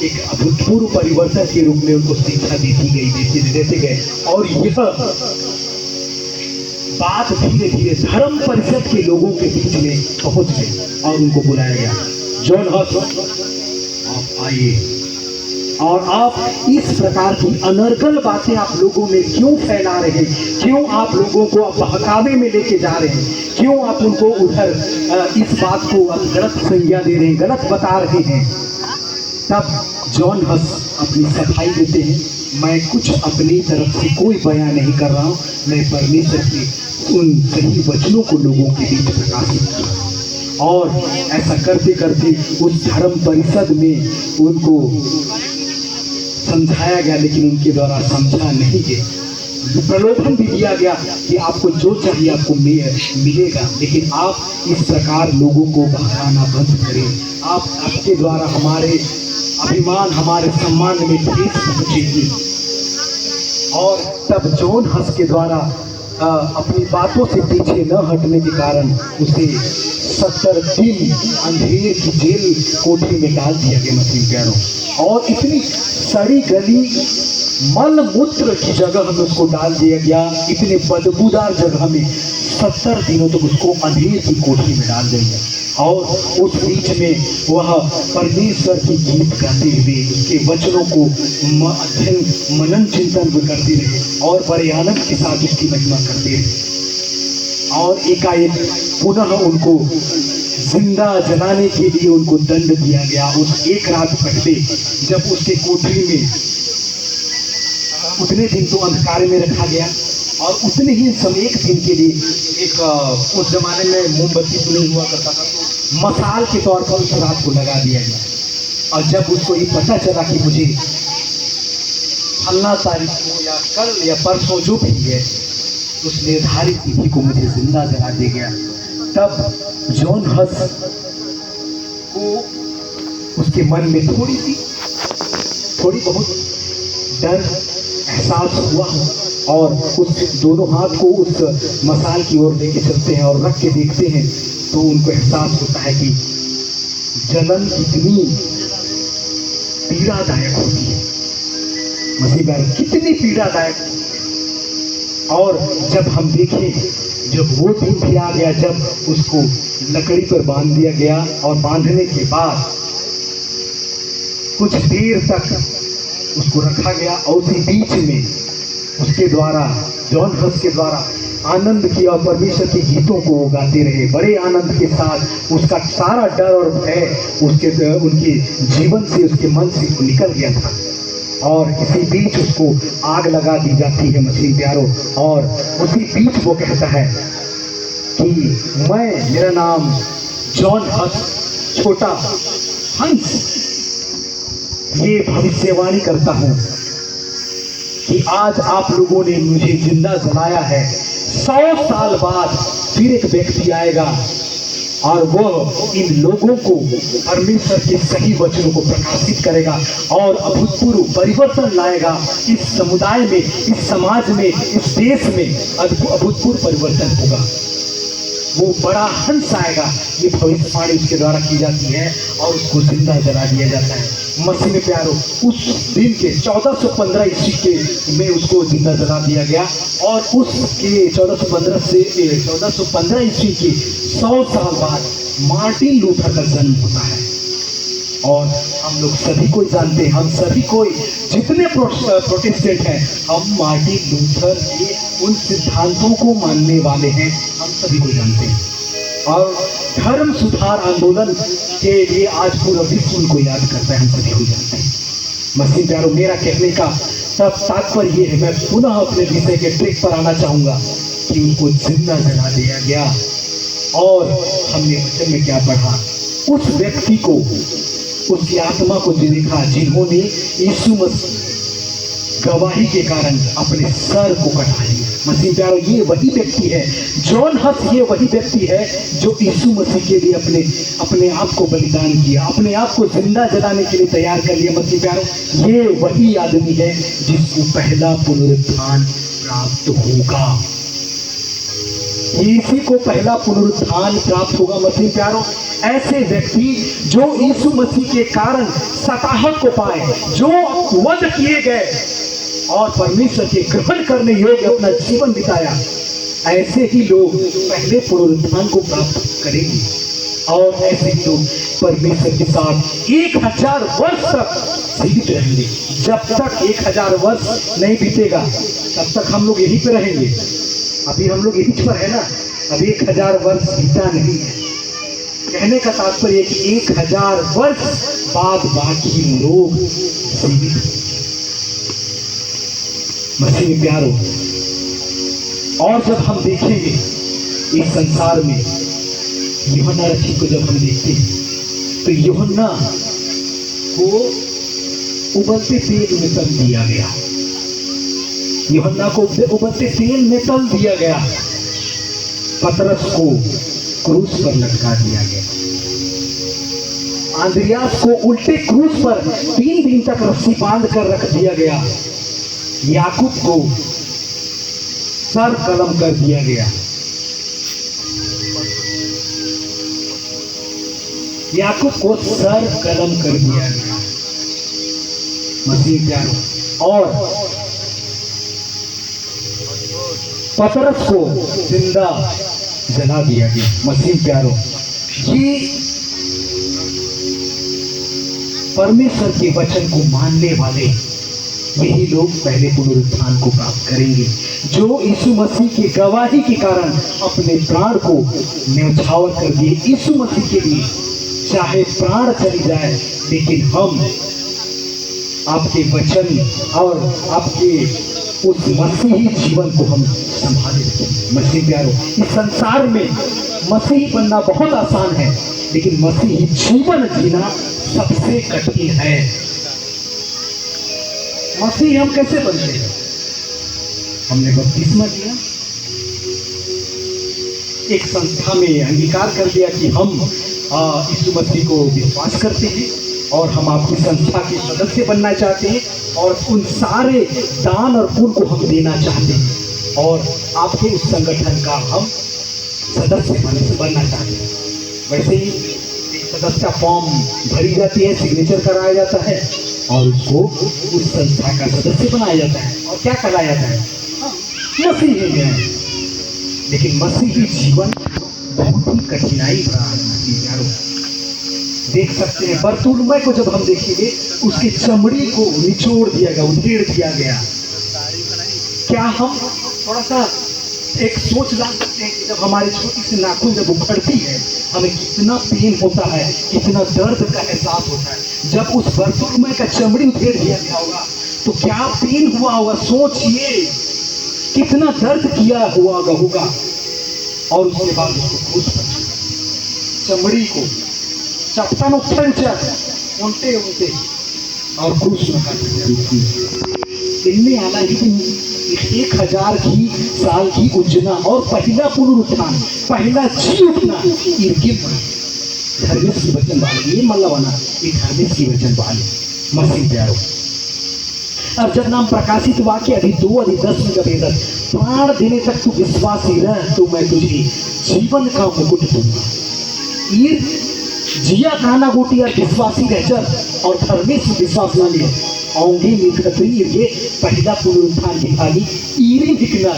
एक अभूतपूर्व परिवर्तन के रूप में उनको शिक्षा देते गए और यह बात धीरे धीरे धर्म परिषद के लोगों के बीच में पहुंच गई और उनको बुलाया गया, जॉन हस आप आइए। और आप इस प्रकार की अनर्गल बातें आप लोगों में क्यों फैला रहे हैं? क्यों आप लोगों को बहकावे में लेके जा रहे हैं? क्यों आप उनको उधर इस बात को आप गलत संज्ञा दे रहे हैं, गलत बता रहे हैं? तब जॉन हस अपनी सफाई देते हैं, मैं कुछ अपनी तरफ से कोई बयान नहीं कर रहा हूँ, मैं परमेश्वर के उन सही वचनों को लोगों के बीच प्रकाशित कर रहा हूँ। और ऐसा करते करते उस धर्म परिषद में उनको समझाया गया, लेकिन उनके द्वारा समझा नहीं गया। प्रलोभन भी दिया गया कि आपको जो चाहिए आपको मिलेगा, लेकिन आप इस प्रकार लोगों को बहकाना बंद करें। आपके द्वारा हमारे अभिमान, हमारे सम्मान में ठेस पहुंचेगी। और तब जॉन हस के द्वारा अपनी बातों से पीछे न हटने के कारण उसे 70 दिन अंधेर की जेल कोठरी में डाल दिया गया मसीह प्यारों। और इतनी सड़ी गली मल मूत्र की जगह में उसको डाल दिया गया, इतने बदबूदार जगह में 70 दिनों तक उसको अंधेर की कोठरी में डाल दिया गया। और उस बीच में वह परमेश्वर की गीत गाते हुए उसके वचनों को अध्ययन मनन चिंतन करते रहे और बड़े आनंद के साथ उसकी महिमा करते रहे। और एकाएक पुनः उनको जिंदा जलाने के लिए उनको दंड दिया गया। उस एक रात पहले जब उसके कोठरी में उतने दिन तो अंधकार में रखा गया, और उतने ही समय एक दिन के लिए एक उस जमाने में मोमबत्ती तो नहीं हुआ करता था, तो मसाल के तौर पर उस रात को लगा दिया गया। और जब उसको ये पता चला कि मुझे फलना तारीख को या कल या परसों जो भी है उस निर्धारित तिथि को मुझे जिंदा जला दिया गया, तब जॉन हस को उसके मन में थोड़ी बहुत डर एहसास हुआ। और उस दोनों हाथ को उस मसाल की ओर लेके चलते हैं और रख के देखते हैं, तो उनको एहसास होता है कि जलन कितनी पीड़ादायक होती है। मसीह प्यारे, कितनी पीड़ादायक। और जब हम देखें, जब वो दिन भी आ गया जब उसको लकड़ी पर बांध दिया गया, और बांधने के बाद कुछ देर तक उसको रखा गया, और उसी बीच में उसके द्वारा जॉन हस के द्वारा आनंद की और परमेश्वर के गीतों को गाते रहे बड़े आनंद के साथ। उसका सारा डर और भय उनके जीवन से, उसके मन से निकल गया था। और इसी बीच उसको आग लगा दी जाती है मसीह प्यारों। और उसी बीच वो कहता है कि मेरा नाम जॉन हस, छोटा हंस, ये भविष्यवाणी करता हूँ कि आज आप लोगों ने मुझे जिंदा जलाया है, 100 साल बाद फिर एक व्यक्ति आएगा और वो इन लोगों को परमेश्वर के सही वचनों को प्रकाशित करेगा और अभूतपूर्व परिवर्तन लाएगा। इस समुदाय में, इस समाज में, इस देश में अभूतपूर्व परिवर्तन होगा। वो बड़ा हंस आएगा, ये भविष्यवाणी उसके द्वारा की जाती है और उसको जिंदा जला दिया जाता है। मसीह में प्यारों, उस दिन के 1415 ईस्वी के में उसको जिंदा जला दिया गया, और उसके 1415 ईस्वी के 100 साल बाद मार्टिन लूथर का जन्म होता है। और हम लोग सभी को जानते हैं, हम सभी कोई जितने प्रोटेस्टेंट हैं, हम मार्टिन लूथर के उन सिद्धांतों को मानने वाले हैं, हम सभी को जानते हैं। और धर्म सुधार आंदोलन के लिए आज पूरा विश्व उनको याद करता है, हम सभी को जानते हैं। मसीह प्यारों, मेरा कहने का तब तात्पर्य ये है, मैं पुनः अपने विषय के ट्रिक पर आना चाहूंगा कि उनको जिंदा जला दिया गया। और हमने वचन में क्या पढ़ा, उस व्यक्ति को, उसकी आत्मा को देखा जिन्होंने यीशु मसीह गवाही के कारण अपने सर को कटा लिया। मसीह प्यारों, ये वही व्यक्ति है, जॉन हस ये वही व्यक्ति है जो यीशु मसीह के लिए अपने आप को बलिदान किया, अपने आप को जिंदा जलाने के लिए तैयार कर लिया। मसीह प्यारों, ये वही आदमी है जिसको पहला पुनरुत्थान प्राप्त होगा। इसी को पहला पुनरुत्थान प्राप्त होगा। मसीह प्यारों, ऐसे व्यक्ति जो यीशु मसीह के कारण सताहट को पाए, जो वध किए गए और परमेश्वर के ग्रहण करने योग्य अपना जीवन बिताया, ऐसे ही लोग पहले पुनरुत्थान को प्राप्त करेंगे। और ऐसे ही लोग परमेश्वर के साथ 1000 वर्ष तक जीवित रहेंगे। जब तक 1000 वर्ष नहीं बीतेगा तब तक हम लोग यहीं पे रहेंगे। अभी हम लोग यहीं पर है ना, अभी 1000 वर्ष बीता नहीं है। कहने का तात्पर्य कि 1000 वर्ष बाद बाकी लोग जीवित मसीह में प्यारो। और जब हम देखेंगे इस संसार में यूहन्ना रची को जब हम देखते हैं तो यूहन्ना को उबलते तेल में तल दिया गया। यूहन्ना को उबलते तेल में तल दिया गया। पतरस को क्रूस पर लटका दिया गया। आंद्रियास को उल्टे क्रूस पर 3 दिन तक रस्सी बांध कर रख दिया गया। याकूब को सर कलम कर दिया गया। याकूब को सर कलम कर दिया गया मसीह प्यारो। और पतरस को जिंदा जला दिया गया मसीह प्यारो। ये परमेश्वर के वचन को मानने वाले यही लोग पहले पुनरुत्थान को प्राप्त करेंगे, जो यीशु मसीह की गवाही के कारण अपने प्राण को न्यौछावर कर दिए। यीशु मसीह के लिए चाहे प्राण चली जाए लेकिन हम आपके वचन और आपके उस मसीही जीवन को हम संभाले रखेंगे मसीह प्यारो। इस संसार में मसीही बनना बहुत आसान है लेकिन मसीही जीवन जीना सबसे कठिन है। मसीह हम कैसे बनते हैं? हमने बपतिस्मा लिया, एक संस्था में अंगीकार कर दिया कि हम यीशु मसीह को विश्वास करते हैं और हम आपकी संस्था के सदस्य बनना चाहते हैं और उन सारे दान और पुण्य को हम देना चाहते हैं और आपके उस संगठन का हम सदस्य बनना चाहते हैं। वैसे ही सदस्य फॉर्म भरी जाती है, सिग्नेचर कराया जाता है और उसको उस संस्था का सदस्य बनाया जाता है। और क्या कराया जाता है? मसीही है। लेकिन मसीही जीवन बहुत ही कठिनाई भरा है मसीह प्यारो। देख सकते हैं बरतुलमै को जब हम देखेंगे उसकी चमड़ी को निचोड़ दिया गया, उधेड़ दिया गया। क्या हम थोड़ा सा एक सोच ला सकते हैं कि जब हमारी छोटी सी नाखून जब उखड़ती है हमें कितना पेन होता है, कितना दर्द का एहसास होता है। जब उस बरतुलमै का चमड़ी उधेड़ दिया गया होगा तो क्या पेन हुआ होगा, सोचिए कितना दर्द किया हुआ होगा। और उसके बाद उसको क्रूस पर चमड़ी को चपटन उल्टे उल्टे और क्रूस में इनमें आना ही 1000 की साल की उज्जना और पहला पुनरुत्थान, पहला जी उठना इनके धर्मेश की वचन वाले, ये मतलब आना ये धर्मेश की वचन वाले मसीह प्यारो। अब जब नाम प्रकाशित वाक्य अधि 2 अधि 10 में जब इधर प्राण देने तक तू विश्वासी रह तो मैं तुझे जीवन का मुकुट दूंगा। ये जिया कहना गोटी और विश्वासी रह और धर्मेश विश्वास ना लिया आऊंगी ये पहला पुनरुत्थान की थाली ईरी दिखना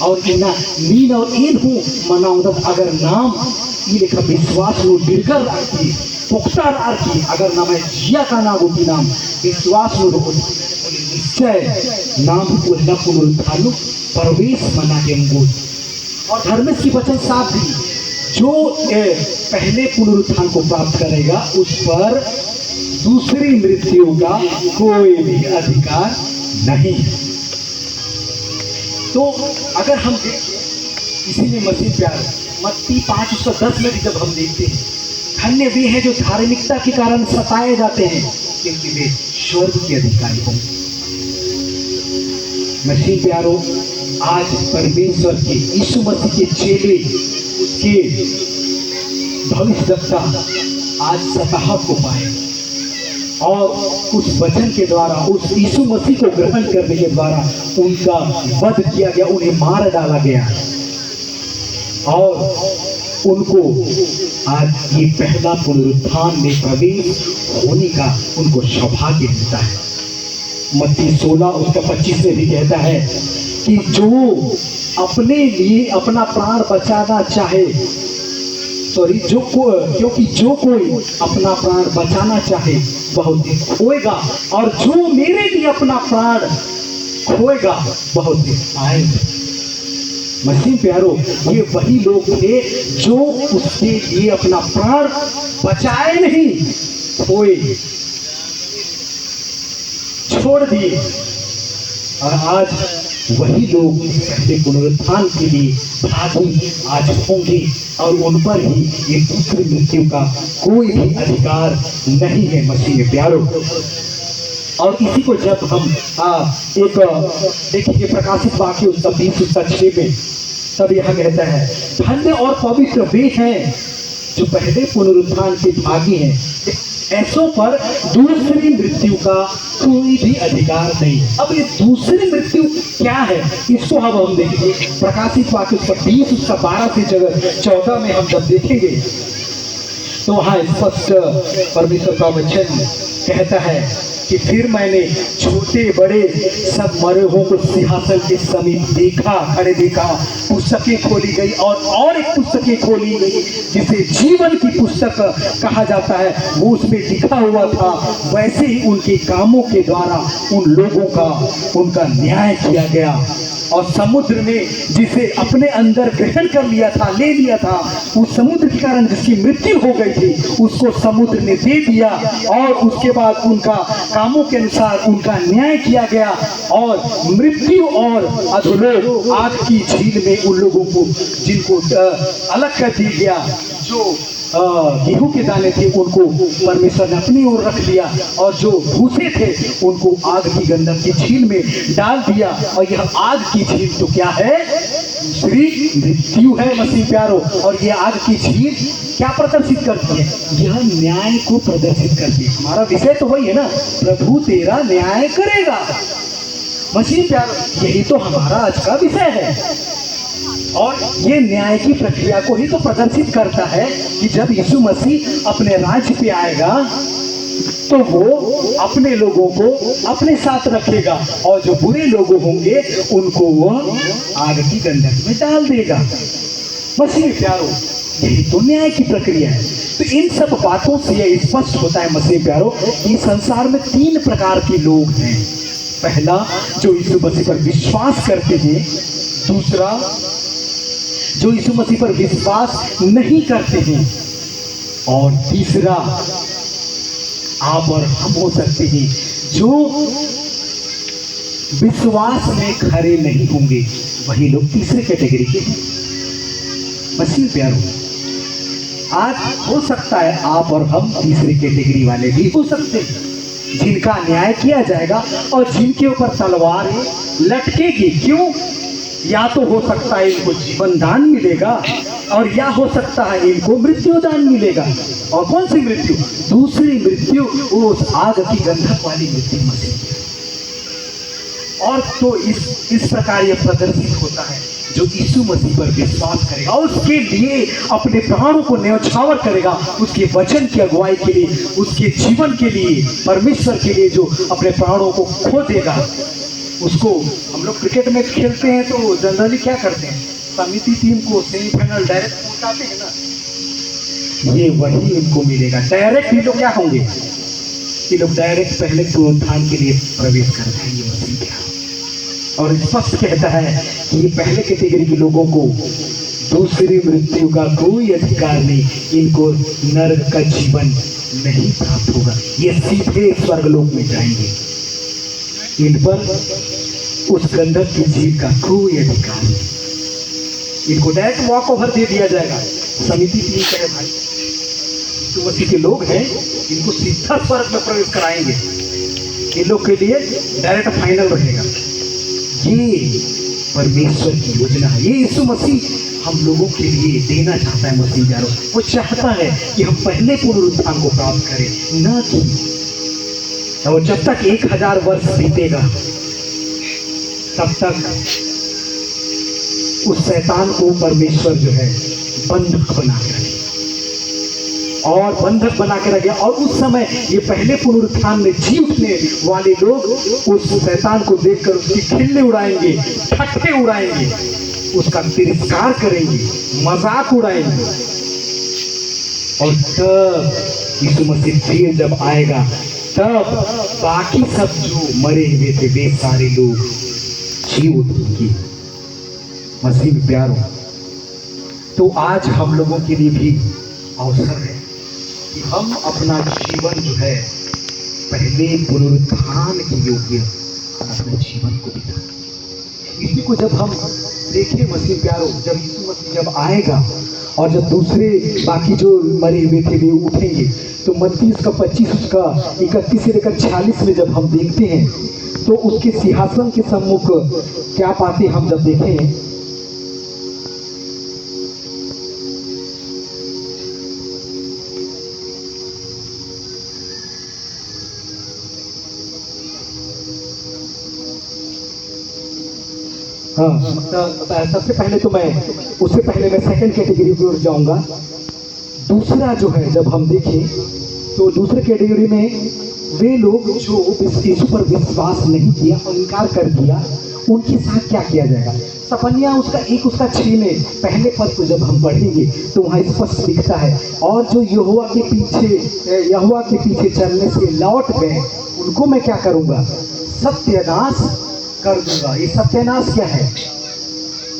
और इना मीन और इन हूँ मनाउदत अगर नाम ये लिखा विश्वास नो डिरगर आती पुख्ता आती अगर नाम है जिया का ना गोटी नाम विश्वास नो निश्चय नाम पहला पुनरुत्थान प्रवेश मना के और धर्मेश की वचन साफ दी जो पहले पुनरुत्थान को प्राप्त करेगा उस पर दूसरी मृत्यु का कोई भी अधिकार नहीं। तो अगर हम देखें इसीलिए मसीह प्यार मत्ती 5:10 में भी जब हम देखते हैं धन्य वे हैं जो धार्मिकता के कारण सताए जाते हैं क्योंकि वे स्वर्ग के अधिकारी होंगे। मसीह प्यारो आज परमेश्वर के यीशु मसीह के चेले उसके भविष्यवक्ता आज सतह को पाए और उस वचन के द्वारा उस यीशु मसीह को ग्रहण करने के द्वारा उनका वध किया गया, उन्हें मार डाला गया और उनको आज ये पहला पुनरुत्थान में प्रवेश होने का उनको सौभाग्य मिलता है। मत्ती 16:25 में भी कहता है कि जो अपने लिए अपना प्राण बचाना चाहे क्योंकि जो कोई अपना प्राण बचाना चाहे वह उसे खोएगा, और जो मेरे लिए अपना प्राण खोएगा वह उसे पाएगा। मसीह प्यारो, ये वही लोग थे जो उसके लिए अपना प्राण बचाए नहीं, खोए, छोड़ दिए। और आज वही लोग पहले पुनरुत्थान के लिए भागी आज होंगे, और उन पर ही ये दूसरी मृत्यु का कोई भी अधिकार नहीं है। मसीह प्यारो, और इसी को जब हम एक देखिए प्रकाशित वाक्य उसका 20:6 में तब यह कहता है, धन्य और पवित्र वे हैं जो पहले पुनरुत्थान के भागी हैं, ऐसों पर दूसरी मृत्यु का कोई भी अधिकार नहीं। अब ये दूसरी मृत्यु क्या है, इसको अब हम देखेंगे। प्रकाशित वाक्य उसका 20:12 से जगह 14 में हम जब देखेंगे तो वहाँ स्पष्ट परमेश्वर का वचन कहता है कि फिर मैंने छोटे बड़े सब मरे हुओं को सिंहासन के समीप देखा, खड़े देखा। पुस्तकें खोली गई और एक पुस्तकें खोली गई जिसे जीवन की पुस्तक कहा जाता है। वो उसमें लिखा हुआ था, वैसे ही उनके कामों के द्वारा उन लोगों का उनका न्याय किया गया। और समुद्र ने जिसे अपने अंदर ग्रहण कर लिया था, ले लिया था, उस समुद्र के कारण जिसकी मृत्यु हो गई थी, उसको समुद्र ने दे दिया। और उसके बाद उनका कामों के अनुसार उनका न्याय किया गया, और मृत्यु और अधोलोक आग की झील में उन लोगों को जिनको अलग कर दिया गया, जो गेहूं के दाने थे उनको परमेश्वर ने अपनी ओर रख लिया, और जो भूसे थे उनको आग की गंधक की झील में डाल दिया। और यह आग की झील तो क्या है, दूसरी मृत्यु है मसीह प्यारो। और यह आग की झील क्या प्रदर्शित करती है, यह न्याय को प्रदर्शित करती है। हमारा विषय तो वही है ना, प्रभु तेरा न्याय करेगा। मसीह प्यारो, यही तो हमारा आज का विषय है, और ये न्याय की प्रक्रिया को ही तो प्रदर्शित करता है कि जब यीशु मसीह अपने राज्य पे आएगा तो वो अपने लोगों को अपने साथ रखेगा, और जो बुरे लोग होंगे उनको वो आग की गंधक में डाल देगा। मसीह प्यारो, यही तो न्याय की प्रक्रिया है। तो इन सब बातों से यह स्पष्ट होता है मसीह प्यारो कि संसार में 3 प्रकार के लोग हैं। पहला, जो यीशु मसीह पर विश्वास करते हैं। दूसरा, जो यीशु मसीह पर विश्वास नहीं करते हैं। और तीसरा, आप और हम हो सकते हैं जो विश्वास में खरे नहीं होंगे। वही लोग तीसरे कैटेगरी के हैं। मसीह प्यारो, आज हो सकता है आप और हम तीसरी कैटेगरी वाले भी हो सकते हैं, जिनका न्याय किया जाएगा और जिनके ऊपर तलवार लटकेगी। क्यों? या तो हो सकता है इनको जीवन दान मिलेगा, और या हो सकता है इनको मृत्यु दान मिलेगा। और कौन सी मृत्यु? दूसरी मृत्यु, उस आग की गंधक वाली मृत्यु मसीह। और तो इस प्रकार यह प्रदर्शित होता है, जो यीशु मसीह पर विश्वास करेगा, उसके लिए अपने प्राणों को न्यौछावर करेगा, उसके वचन की अगुवाई के लिए, उसके जीवन के लिए, परमेश्वर के लिए जो अपने प्राणों को खो देगा, उसको हम लोग क्रिकेट मैच खेलते हैं तो जनरली क्या करते हैं, समिति टीम को सेमीफाइनल डायरेक्ट पहुंचाते हैं ना। ये वही इनको मिलेगा डायरेक्ट। ये लोग क्या होंगे, ये लोग डायरेक्ट पहले पुनरुत्थान के लिए प्रवेश करते हैं। ये मसीह और स्पष्ट कहता है कि ये पहले कैटेगरी के लोगों को दूसरी मृत्यु का कोई अधिकार नहीं, इनको नरक का जीवन नहीं प्राप्त होगा, ये सीधे स्वर्गलोक में जाएंगे। इन पर उस गंधक की जीव का कोई अधिकार नहीं, इनको डायरेक्ट वॉक ओवर दे दिया जाएगा। समिति टीम कहे भाई तो मसीह के लोग हैं, इनको सीधा स्वर्ग में प्रवेश कराएंगे, इन लोग के लिए डायरेक्ट फाइनल रहेगा। ये परमेश्वर की योजना है, ये यीशु मसीह हम लोगों के लिए देना चाहता है। मसीह प्यारो, वो चाहता है कि हम पहले पुनरुत्थान को प्राप्त करें, न कि और जब तक 1000 वर्ष बीतेगा तब तक उस शैतान को परमेश्वर जो है बंधक बना के रखे, और बंधक बना के रखे। और उस समय ये पहले पुनरुत्थान में जी उठने वाले लोग उस शैतान को देखकर उसकी खिल्ली उड़ाएंगे, ठट्ठे उड़ाएंगे, उसका तिरस्कार करेंगे, मजाक उड़ाएंगे। और तब यीशु मसीह फिर जब आएगा, तब बाकी सब जो मरे हुए थे वे सारे लोग जी उठेंगे। मसीह में प्यारो, तो आज हम लोगों के लिए भी अवसर है कि हम अपना जीवन जो है पहले पुनरुत्थान के योग्य अपने जीवन को बिताएं। इसी को जब हम देखें मसीह प्यारो, जब यीशु मसीह जब आएगा और जब दूसरे बाकी जो मरे हुए थे वे उठेंगे, तो मत्ती उसका 25 उसका 31 से लेकर 46 में जब हम देखते हैं तो उसके सिंहासन के सम्मुख क्या पाते हम जब देखें, हाँ सबसे पहले तो मैं उससे पहले मैं सेकंड कैटेगरी की ओर जाऊंगा। दूसरा जो है जब हम देखें तो दूसरे कैटेगरी में वे लोग जो यीशु पर विश्वास नहीं किया और इनकार कर दिया, उनके साथ क्या किया जाएगा। सफनिया उसका 6 में पहले पद को जब हम पढ़ेंगे तो वहाँ स्पष्ट लिखता है, और जो यहोवा के पीछे चलने से लौट गए उनको मैं क्या करूँगा, सत्यानाश कर दूंगा। ये सत्यानाश क्या है,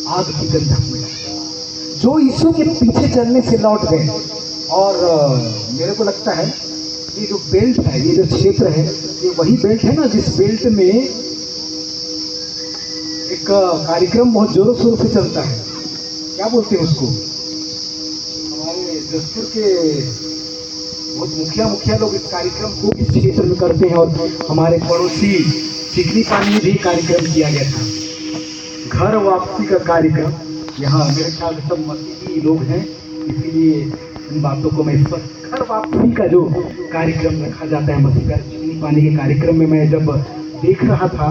आग की गंधक में जो यीशु के पीछे चलने से लौट गए। और मेरे को लगता है ये जो बेल्ट है, ये जो क्षेत्र है, ये वही बेल्ट है ना जिस बेल्ट में एक कार्यक्रम बहुत जोरों शोरों से चलता है, क्या बोलते हैं उसको, हमारे जसपुर के बहुत मुखिया लोग इस कार्यक्रम को इस क्षेत्र में करते हैं। और हमारे पड़ोसी चिकनी पानी में भी कार्यक्रम किया गया था, घर वापसी का कार्यक्रम। यहाँ मेरे ख्याल से सब मसीही लोग हैं, इसीलिए इन बातों को मैं इस पर घर वापसी का जो कार्यक्रम रखा जाता है मसीह का चिकनी पानी के कार्यक्रम में मैं जब देख रहा था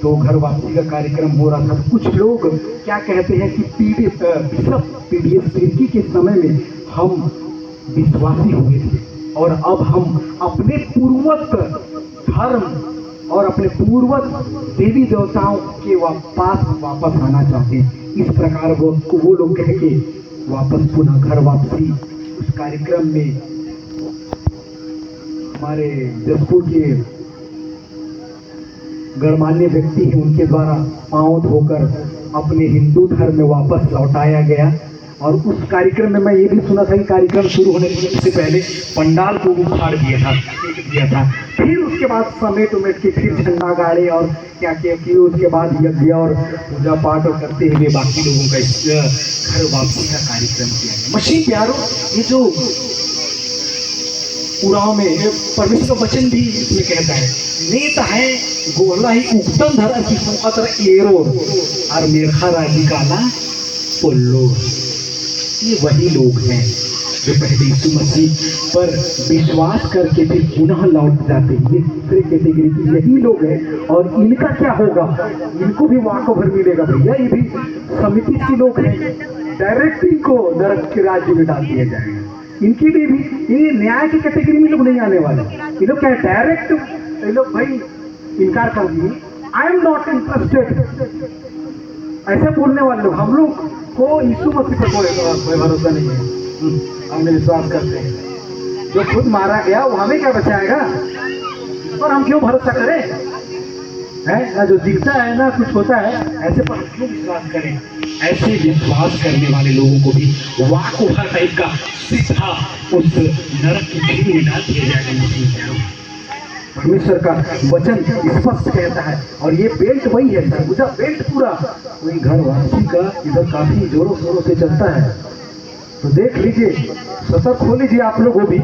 तो घर वापसी का कार्यक्रम हो रहा था, तो कुछ लोग क्या कहते हैं कि पीडीएस तिर्की के समय में हम विश्वासी हुए थे और अब हम अपने पूर्वज धर्म और अपने पूर्वज देवी देवताओं के पास वापस आना चाहते हैं। इस प्रकार वो लोग कह के वापस पुनः घर वापसी उस कार्यक्रम में हमारे जसपुर के गणमान्य व्यक्ति हैं, उनके द्वारा पांव धोकर अपने हिंदू धर्म में वापस लौटाया गया। और उस कार्यक्रम में मैं ये भी सुना था कि कार्यक्रम शुरू होने से पहले पंडाल को उखाड़ दिया था, फिर उसके बाद समेट उमेट के फिर झंडा गाड़े और क्या क्या किए, उसके बाद यज्ञ और पूजा पाठ और करते हुए बाकी लोगों का घर वापसी का कार्यक्रम किया गया। मसीह प्यारो, ये जो पुराव में परमेश्वर का वचन भी इसमें कहता है, नेता है गोला ही उत्तम धर्म की मुकदर एरो और मेरखा राजिकाला पोल्लो। ये वही लोग हैं जो पहले यीशु मसीह पर विश्वास करके फिर पुनः लौट जाते हैं। ये दूसरे कैटेगरी के यही लोग हैं। और इनका क्या होगा, इनको भी वाको भर मिलेगा भैया, ये भी समिति के लोग हैं, डायरेक्ट इनको नरक के राज्य में डाल दिया जाएगा। इनके लिए भी ये न्याय की कैटेगरी में लोग नहीं आने वाले, ये लोग क्या डायरेक्ट, ये लोग भाई इनकार कर दिए, आई एम नॉट इंटरेस्टेड, ऐसे बोलने वाले लोग। हम लोग को यीशु मसीह पर कोई भरोसा नहीं है, हमने विश्वास करते हैं जो खुद मारा गया वो हमें क्या बचाएगा, और हम क्यों भरोसा करें, है ना, जो दिखता है ना कुछ होता है, ऐसे पर क्यों विश्वास करें। ऐसे विश्वास करने वाले लोगों को भी वाको हर टाइप का सीधा उस नरक की भीड़ में डाल दिया जाएगा। परमेश्वर का वचन स्पष्ट कहता है। और ये बेल्ट वही है, सरगुजा बेल्ट पूरा वही घर वापसी का इधर काफी जोरों शोरों से चलता है। तो देख लीजिए, सतर्क हो लीजिए आप लोग भी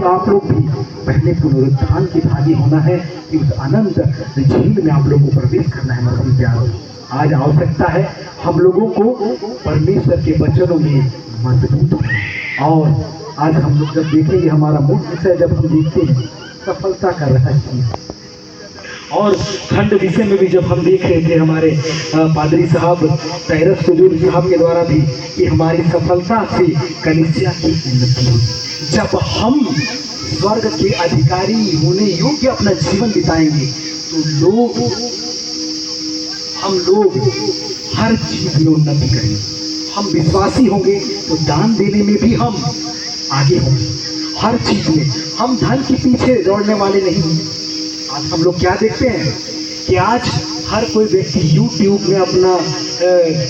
पहले पुनरुत्थान की भागी होना है कि उस अनंत झील में आप लोगों को प्रवेश करना है। मसीह प्यारो, आज आवश्यकता है हम लोगों को परमेश्वर के वचनों में मजबूत होना। और आज हम लोग जब देखेंगे, हमारा मुख्य विषय जब हम देखते हैं सफलता का रहस्य, और खंड विषय में भी जब हम देख रहे थे हमारे पादरी साहब तैरस सुजूर साहब के द्वारा भी कि हमारी सफलता से कलीसिया की उन्नति होगी। जब हम स्वर्ग के अधिकारी होने योग्य अपना जीवन बिताएंगे तो हम लोग हर चीज में उन्नति करेंगे। हम विश्वासी होंगे तो दान देने में भी हम आगे होंगे। हर चीज में हम धन के पीछे दौड़ने वाले नहीं हैं। आज हम लोग क्या देखते हैं कि आज हर कोई व्यक्ति YouTube में अपना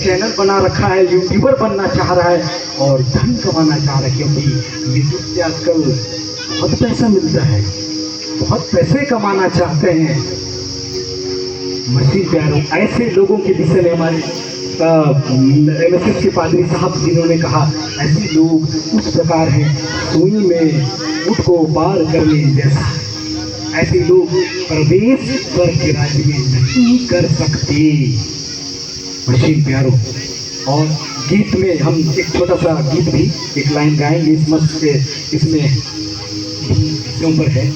चैनल बना रखा है, यूट्यूबर बनना चाह रहा है और धन कमाना चाह रहा है, क्योंकि यूट्यूब से आजकल बहुत पैसा मिलता है, बहुत पैसे कमाना चाहते हैं। मसीह प्यारों, ऐसे लोगों के विषय में हमारे MSS के पादरी साहब जिन्होंने कहा, ऐसे लोग उस प्रकार हैं सुई में ऊँट को पार करने जैसा। ऐसे लोग प्रवेश स्वर्ग के राज्य में नहीं कर सकते। मसीह प्यारों, और गीत में हम एक छोटा सा गीत भी एक लाइन गाएंगे इस मत से, इसमें ऊपर है,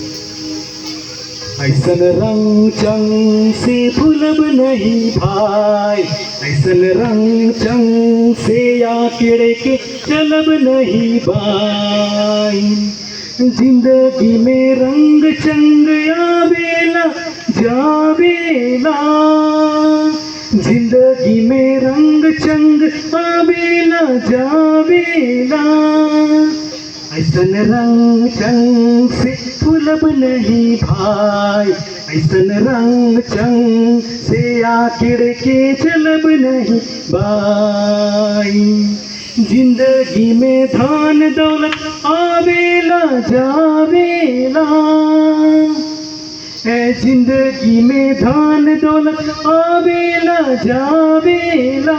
ऐसन रंग चंग से भूलब नहीं भाई, ऐसन रंग चंग से या केड़े के चलब नहीं भाई। जिंदगी में रंग चंग आवेला जावेला, जिंदगी में रंग चंग आवेला जावेला। ऐसन रंग चंग से भूलब नहीं भाई, ऐसन रंग चंग से आखिर के चलब नहीं भाई। जिंदगी में धान दौलत आवेला जावेला, जिंदगी में धान दौलत आवेला जावेला।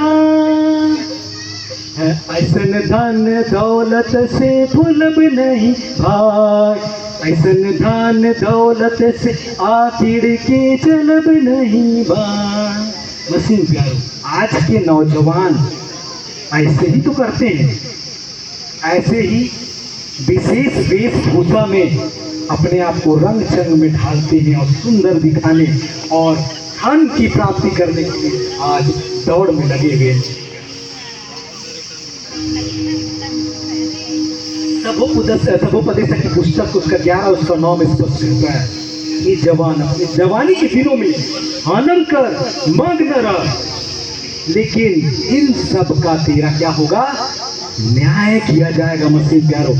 ऐसन धन दौलत से भूलब नहीं भाई, ऐसन धन दौलत से आखिर के चलब नहीं भाई। मसीह प्यारों, आज के नौजवान ऐसे ही तो करते हैं, ऐसे ही विशेष वेशभूषा में अपने आप को रंग चंग में ढालते हैं और सुंदर दिखाने और धन की प्राप्ति करने के लिए आज दौड़ में लगे हुए हैं। तबोपदेश की पुस्तक उसका 11 उसका 9 में स्पष्ट होता है, ये जवान अपनी जवानी के दिनों में आनंद कर मग्न रह, लेकिन इन सब का तेरा क्या होगा, न्याय किया जाएगा। मसीह प्यारों,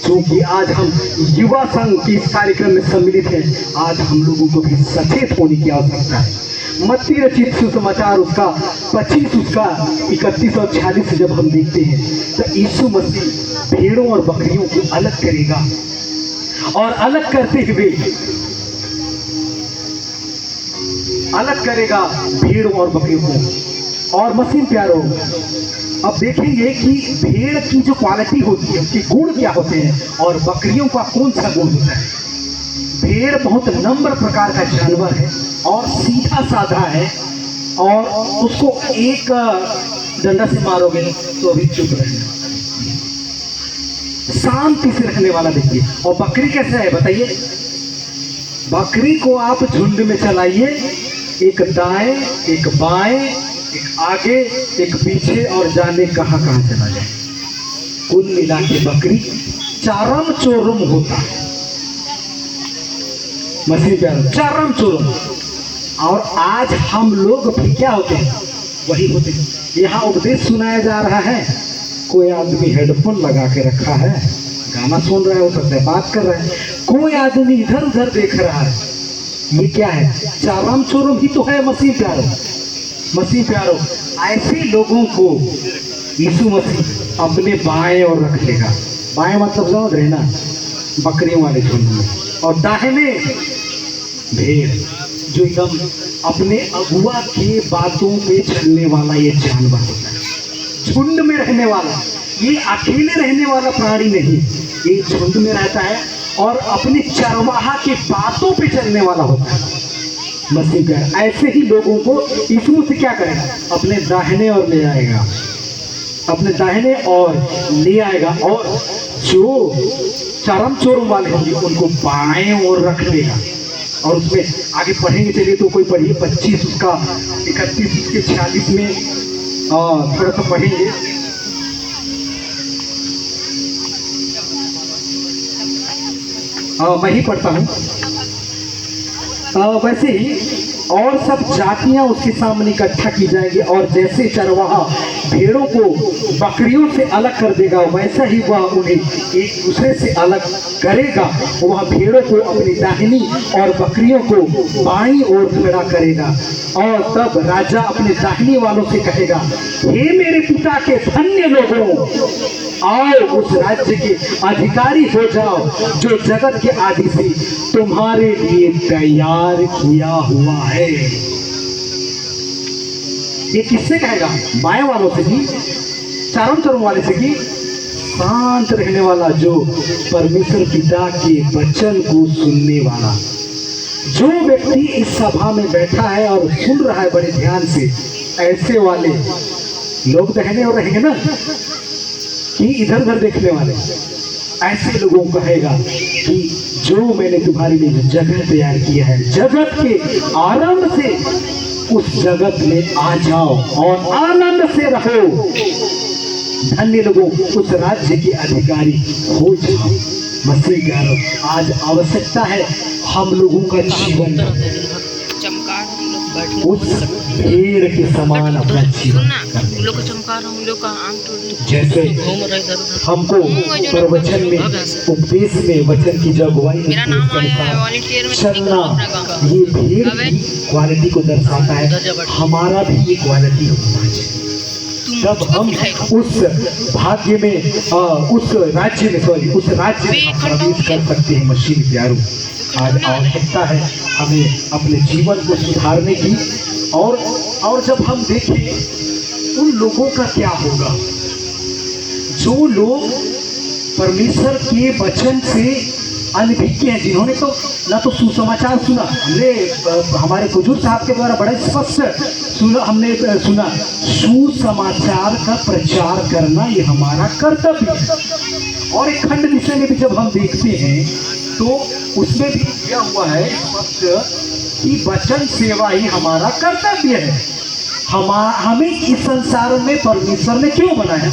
क्योंकि आज हम युवा संघ के इस कार्यक्रम में सम्मिलित हैं, आज हम लोगों को भी सचेत होने की आवश्यकता है। मत्ती रचित सुसमाचार उसका 25 उसका 31 और 46 जब हम देखते हैं तो यीशु मसीह भेड़ों और बकरियों को अलग करेगा और अलग करते हुए अलग करेगा भेड़ों और बकरियों को। और मसीह प्यारों, अब देखेंगे कि भेड़ की जो क्वालिटी होती है उसके गुण क्या होते हैं और बकरियों का कौन सा गुण होता है। भेड़ बहुत नम्र प्रकार का जानवर है और सीधा साधा है और उसको एक डंडा से मारोगे तो अभी चुप रहेगा, शांति से रखने वाला देखिए। और बकरी कैसा है बताइए, बकरी को आप झुंड में चलाइए, एक दाएं एक बाएं, एक आगे एक पीछे और जाने कहां कहां चला जाए। कुल मिला के बकरी चारम चोरम होता है। मसीह प्यार चारम चोरम। और आज हम लोग भी क्या होते हैं, वही होते हैं। यहाँ उपदेश सुनाया जा रहा है, कोई आदमी हेडफोन लगा के रखा है, गाना सुन रहा है, हो सकता है बात कर रहा है, कोई आदमी इधर उधर देख रहा है। ये क्या है, चारम चोरम ही तो है। मसीह प्यारो, मसीह प्यारो, ऐसे लोगों को यीशु मसीह अपने बाएं और रख लेगा। बाएं मतलब समझ रहे ना, बकरियों वाले झुंड में, और दाहिने भेड़ जो एकदम अपने अगुआ के बातों पे चलने वाला ये जानवर होता है। झुंड में रहने वाला, ये अकेले रहने वाला प्राणी नहीं, ये झुंड में रहता है और अपने चरवाहा के बातों पे चलने वाला होता है। मसीह प्यार, ऐसे ही लोगों को यीशु मसीह क्या करेगा, अपने दाहिने और ले आएगा, अपने दाहिने और ले आएगा। और जो चरम चोरों वाले होंगे उनको बाएं और रख लेगा। और उसमें आगे पढ़ेंगे, चलिए तो कोई पढ़िए 25 उसका 31 उसके 46 में थोड़ा सा पढ़ेंगे। मैं ही पढ़ता हूँ। वैसे ही और सब जातियां उसके सामने इकट्ठा की जाएंगी, और जैसे चरवाहा भेड़ों को बकरियों से अलग कर देगा, वैसा ही वह उन्हें एक दूसरे से अलग करेगा। वह भेड़ों को अपनी दाहिनी और बकरियों को बाईं ओर खड़ा करेगा। और तब राजा अपने दाहिनी वालों से कहेगा, हे मेरे पिता के धन्य लोगों, आओ उस राज्य के अधिकारी हो जाओ जो जगत के आदि से तुम्हारे लिए तैयार किया हुआ है। ये किससे कहेगा? माया वालों से भी, चारों तरफ वाले से भी, शांत रहने वाला, जो परमेश्वर पिता के वचन को सुनने वाला। जो व्यक्ति इस सभा में बैठा है और सुन रहा है बड़े ध्यान से, ऐसे वाले लोग कहने और रहेंगे ना कि इधर उधर देखने वाले, ऐसे लोगों को कहेगा कि जो मैंने तुम्हारे लिए जगह तैयार किया है, जगत के आरंभ से उस जगत में आ जाओ और आनंद से रहो। धन्य लोगों, उस राज्य के अधिकारी हो जाओ। मसीह प्यारों, आज आवश्यकता है हम लोगों का जीवन उस भेड़ के समान अपना जीवन जैसे हमको प्रवचन में, उपदेश में, वचन की जो अगुवाई चलना, ये भेड़ की क्वालिटी को दर्शाता है। हमारा भी ये क्वालिटी होना चाहिए। जब हम उस भाग्य में, उस राज्य में प्रवेश कर सकते हैं। मसीह प्यारों, आज आवश्यकता है हमें अपने जीवन को सुधारने की। और जब हम देखें उन लोगों का क्या होगा जो लोग परमेश्वर के वचन से अनभिज्ञ हैं, जिन्होंने तो ना तो सुसमाचार सुना। हमने हमारे हुजूर साहब के द्वारा बड़ा स्पष्ट हमने सुना, सुसमाचार का प्रचार करना ये हमारा कर्तव्य है। और एक खंड विषय में भी जब हम देखते हैं तो उसमें भी दिया हुआ है कि वचन सेवा ही हमारा कर्तव्य है। हमें इस संसार में परमेश्वर ने क्यों बनाया?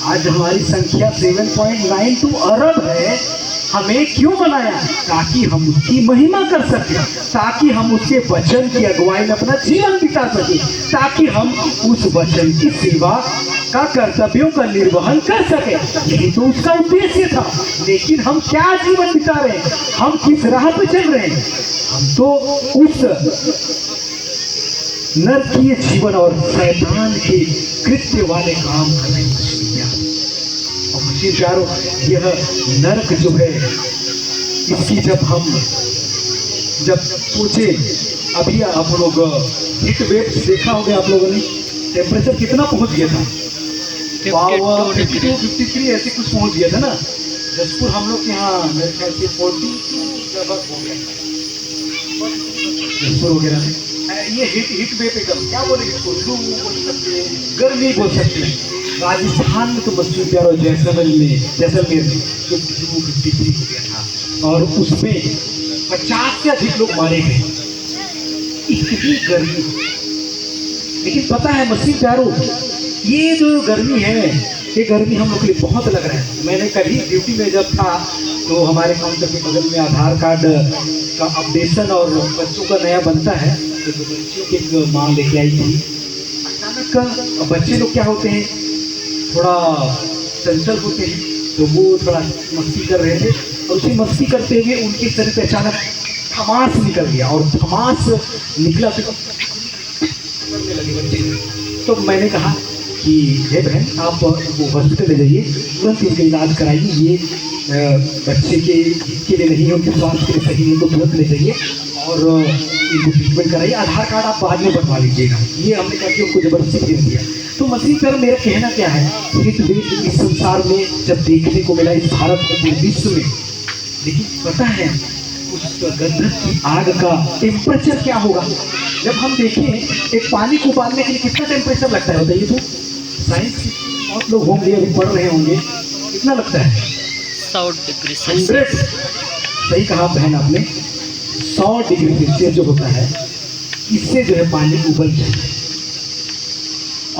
आज हमारी संख्या 7.92 अरब है। हमें क्यों बनाया? ताकि हम उसकी महिमा कर सके, ताकि हम उसके वचन की अगुवाई में अपना जीवन बिता सके, ताकि हम उस वचन की सेवा का कर्तव्यों का निर्वहन कर सके। यही तो उसका उद्देश्य था। लेकिन हम क्या जीवन बिता रहे हैं? हम किस राह पर चल रहे हैं? हम तो उस नरकीय जीवन और शैतान के कृत्य वाले काम कर रहे हैं। और मुझे प्यारो, यह नरक जो है, इसकी जब सोचे, अभी आप लोग हीट वेव देखा होगा आप लोगों ने, टेम्परेचर कितना पहुंच गया था? 52, 53 ऐसे कुछ पहुंच गया था ना। जसपुर हम लोग के यहाँ मेरे ख्याल से 42 लगभग हो गया जसपुर वगैरह में। ये हीट वेव एकदम क्या बोलेंगे, लू बोल सकते हैं, गर्मी बोल सकते हैं। राजस्थान में तो मस्ती प्यारो जैसलमेर में 52-53 हो गया था और उसमें 50 से अधिक लोग मारे गए। इतनी गर्मी। लेकिन पता है मस्ती प्यारो, ये जो गर्मी है, ये गर्मी हम लोग के लिए बहुत लग रहा है। मैंने कभी ड्यूटी में जब था तो हमारे काउंटर के बगल में आधार कार्ड का अपडेशन और बच्चों का नया बनता है, तो बच्चों की एक माँ लेके आई थी। अचानक बच्चे लोग क्या होते हैं, थोड़ा चंचल होते हैं, तो वो थोड़ा मस्ती कर रहे थे और उसी मस्ती करते हुए उनके शरीर पे अचानक धमास निकल गया। और धमास निकला तो करने लगे बच्चे। तो मैंने कहा कि हे बहन, आप वो हॉस्पिटल ले जाइए, तुरंत इनका इलाज कराइए। ये बच्चे के हित के लिए नहीं है, उनके स्वास्थ्य के लिए सही नहीं, तो तुरंत ले जाइए और इनको ट्रीटमेंट कराइए। आधार कार्ड आप बाद में बनवा लीजिएगा। ये हमने करके उनको जबरदस्ती भेज दिया। तो मसीह पर मेरा कहना क्या है, हित वेव इस संसार में जब देखने को मिला, इस भारत में, विश्व में, लेकिन पता है उस गंधक की आग का टेम्परेचर क्या होगा? जब हम देखें एक पानी को उबालने के लिए कितना टेम्परेचर लगता है बताइए? तो साइंस बहुत लोग होंगे, अभी पढ़ रहे होंगे, कितना लगता है? 100 डिग्री 100। सही कहा बहन आपने, 100 डिग्री सेल्सियस जो होता है, इससे जो है पानी उबल जाता है।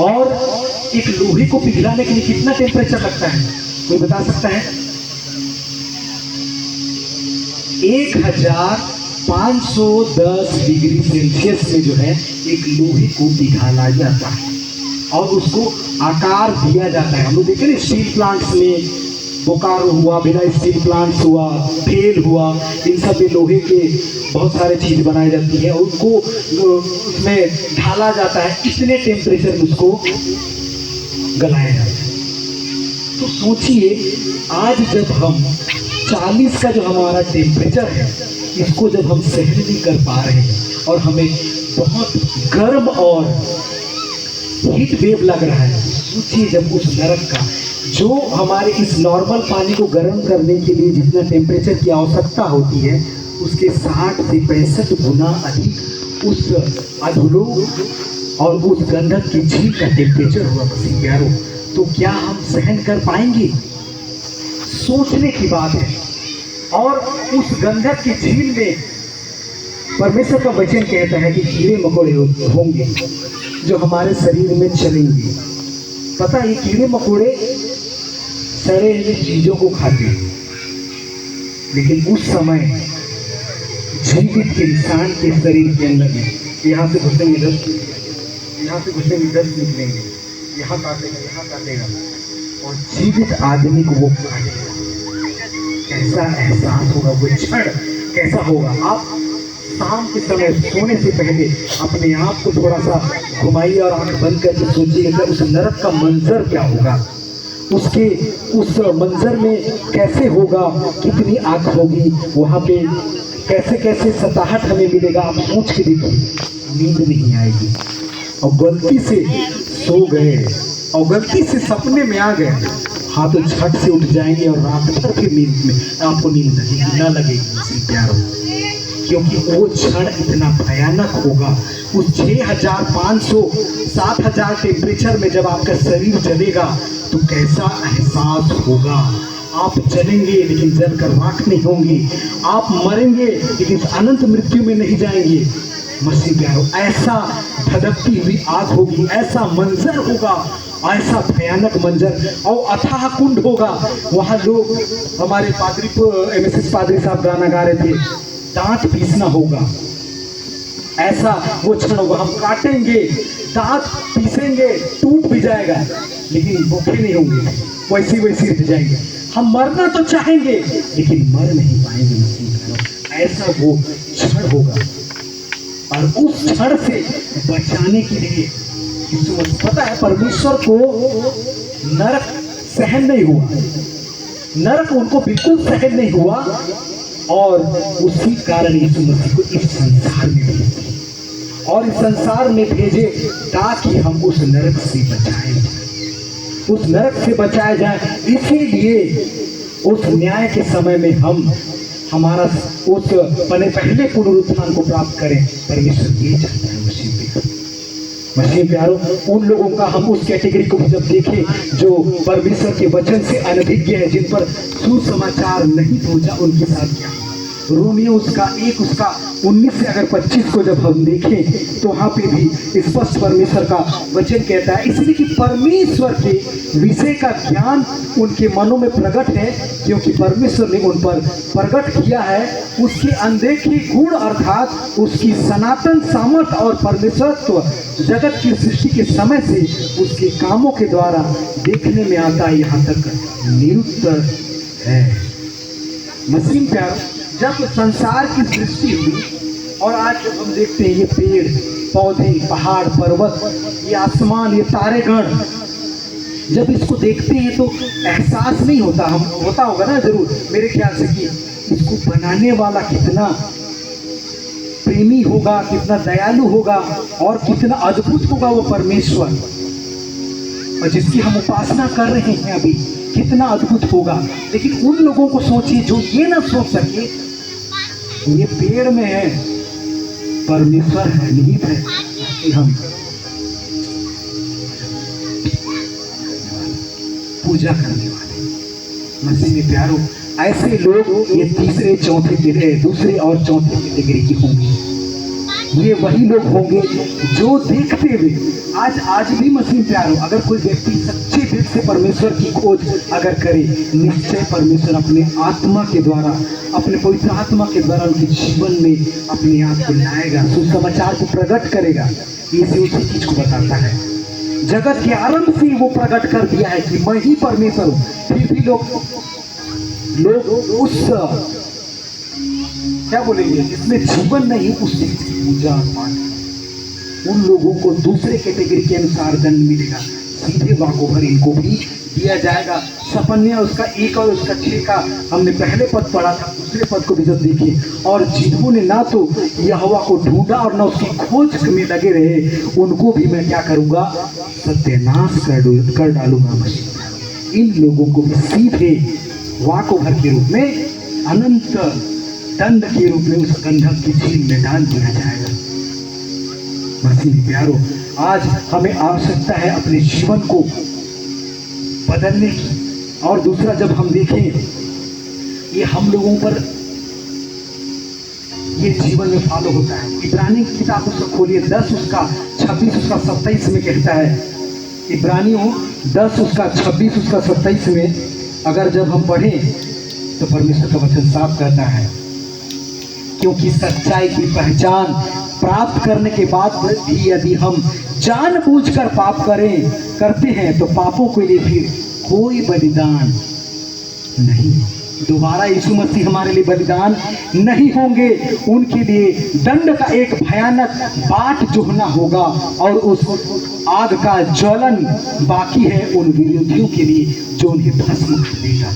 और एक लोहे को पिघलाने के लिए कितना टेम्परेचर लगता है, कोई बता सकता है? 1510 डिग्री सेल्सियस में जो है एक लोहे को पिघाला जाता है। और उसको आकार दिया जाता है। हम लोग देखे ना स्टील प्लांट्स में, बोकारो हुआ, भिलाई स्टील प्लांट्स हुआ, फेल हुआ, इन सब में लोहे के बहुत सारे चीज़ बनाई जाती है, उनको उसमें ढाला जाता है, इतने टेम्परेचर में उसको गलाया जाता है। तो सोचिए आज जब हम 40 का जो हमारा टेम्परेचर है, इसको जब हम सहन नहीं कर पा रहे हैं और हमें बहुत गर्म और हीट वेव लग रहा है, सोचिए जब उस नरक का, जो हमारे इस नॉर्मल पानी को गर्म करने के लिए जितना टेम्परेचर की आवश्यकता होती है, उसके 60 से 65 गुना अधिक उस अधोलोक और उस गंधक की झील का टेम्परेचर हुआ मसीह प्यारों, तो क्या हम सहन कर पाएंगे? सोचने की बात है। और उस गंधक की झील में परमेश्वर का वचन कहता है कि कीड़े मकोड़े होंगे जो हमारे शरीर में चलेंगे। पता है, ये कीड़े मकोड़े सड़े हुए चीजों को खाते हैं, लेकिन उस समय जीवित इंसान के शरीर के अंदर में यहाँ से घुसेंगे 10, यहाँ से घुसेंगे 10 निकलेंगे, यहाँ काटेगा और जीवित आदमी को वो काटेगा। कैसा एहसास होगा, वो क्षण कैसा होगा? आप शाम के समय सोने से पहले अपने आप को थोड़ा सा घुमाइए और आंख बंद करके सोचिएगा उस नरक का मंजर क्या होगा, उसके उस मंजर में कैसे होगा, कितनी आग होगी वहाँ पे, कैसे कैसे सताहट हमें मिलेगा। आप सोच के देखिए, नींद नहीं आएगी। और गलती से सो गए और गलती से सपने में आ गए, हाँ तो झट से उठ जाएंगे और रात भर की नींद में आपको नींद लगेगी ना लगेगी मसीह प्यारों, क्योंकि वो क्षण इतना भयानक होगा। उस 6500 7000 टेम्परेचर में जब आपका शरीर जलेगा तो कैसा एहसास होगा। आप जलेंगे लेकिन जलकर राख नहीं होंगे, आप मरेंगे लेकिन अनंत मृत्यु में नहीं जाएंगे मसीह प्यारों। ऐसा धधकती हुई आग होगी, ऐसा मंजर होगा, ऐसा भयानक मंजर। और अथाह कुंड होगा, वहाँ लोग, हमारे पादरी एमएसएस पादरी साहब गाना गा रहे थे, दांत पीसना होगा, ऐसा वो क्षण होगा। हम काटेंगे, दांत पीसेंगे, टूट भी जाएगा लेकिन भूखे नहीं होंगे, वैसे वैसे रह जाएंगे। हम मरना तो चाहेंगे लेकिन मर नहीं पाएंगे मसीह, ऐसा वो क्षण होगा। और उस क्षण से बचाने के लिए पता है परमेश्वर को नरक सहन नहीं हुआ, नरक उनको बिल्कुल सहन नहीं हुआ और उसी कारण यीशु मसीह को इस संसार में भेजे और इस संसार में भेजे ताकि हम उस नरक से बचाए जाए, उस नरक से बचाए जाए। इसीलिए उस न्याय के समय में हम हमारा उस पहले पुनरुत्थान को प्राप्त करें, परमेश्वर ये चाहता है मसीह प्यारों। उन लोगों का हम उस कैटेगरी को जब देखें जो परमेश्वर के वचन से अनभिज्ञ है, जिन पर सुसमाचार नहीं पहुंचा, उनके साथ क्या। रोमियो उसका 19 से अगर 25 को जब हम देखें तो वहाँ पे भी स्पष्ट परमेश्वर का वचन कहता है, इसलिए कि परमेश्वर के विषय का ज्ञान उनके मनों में प्रकट है, क्योंकि परमेश्वर ने उन पर प्रकट किया है उसके अनदेखी गुण अर्थात उसकी सनातन सामर्थ और परमेश्वरत्व जगत की सृष्टि के समय से उसके कामों के द्वारा देखने में आता है, यहाँ तक निरुत्तर है। मसीह प्यार, जब संसार की सृष्टि हुई और आज जब हम देखते हैं ये पेड़ पौधे, पहाड़ पर्वत, ये आसमान, ये तारेगण, जब इसको देखते हैं तो एहसास नहीं होता, हम होता होगा ना जरूर मेरे ख्याल से, कि इसको बनाने वाला कितना प्रेमी होगा, कितना दयालु होगा और कितना अद्भुत होगा वो परमेश्वर, और जिसकी हम उपासना कर रहे हैं अभी, कितना अद्भुत होगा। लेकिन उन लोगों को सोचिए जो ये ना सोच सके ये पेड़ में है परमेश्वर है, निहित है कि हम पूजा करने वाले मसीह में प्यारों। ऐसे लोग ये तीसरे चौथे दूसरे और चौथे कैटेगरी की होंगे। ये वही लोग होंगे जो देखते हुए आज भी मसीह प्यारों, अगर कोई व्यक्ति सच्चे दिल से परमेश्वर की खोज अगर करे, निश्चय परमेश्वर अपने आत्मा के द्वारा, अपने पवित्र आत्मा के द्वारा उनके जीवन में अपने आप को लाएगा, सुसमाचार को प्रकट करेगा। इसे उसी चीज को बताता है। जगत के आरंभ से वो प्रकट कर दिया है कि मैं ही परमेश्वर हूं। फिर भी लोग उस क्या बोलेंगे, इसमें जीवन नहीं, उस चीज की पूजा पाठ, उन लोगों को दूसरे कैटेगरी के अनुसार दंड मिलेगा। सीधे वाकोभर इनको भी दिया जाएगा। सपन्या उसका 1 और उसका 6 का हमने पहले पद पढ़ा था, दूसरे पद को भी जब देखे, और जिन्होंने ना तो यहोवा को ढूंढा और ना उसकी खोज में लगे रहे, उनको भी मैं क्या करूंगा, सत्यानाश कर डालूंगा। इन लोगों को भी सीधे वाकोभर के रूप में, अनंत दंड के रूप में उस गंधक की झील में डाल दिया जाएगा। मसीह प्यारो, आज हमें आवश्यकता है अपने जीवन को बदलने की। और दूसरा, जब हम देखें ये हम लोगों पर ये जीवन में फॉलो होता है। इब्रानी की किताब उसको खोलिए, 10 उसका 26 उसका 27 में कहता है। इब्रानियों 10 उसका 26 उसका 27 में अगर जब हम पढ़ें तो परमेश्वर का वचन साफ कहता है, क्योंकि सच्चाई की पहचान प्राप्त करने के बाद भी यदि हम जानबूझकर पाप करते हैं तो पापों के लिए फिर कोई बलिदान नहीं। दोबारा यीशु मसीह हमारे लिए बलिदान नहीं होंगे। उनके लिए दंड का एक भयानक बाट जोहना होगा और उस आग का ज्वलन बाकी है उन विरोधियों के लिए जो उन्हें भस्म कर देगा।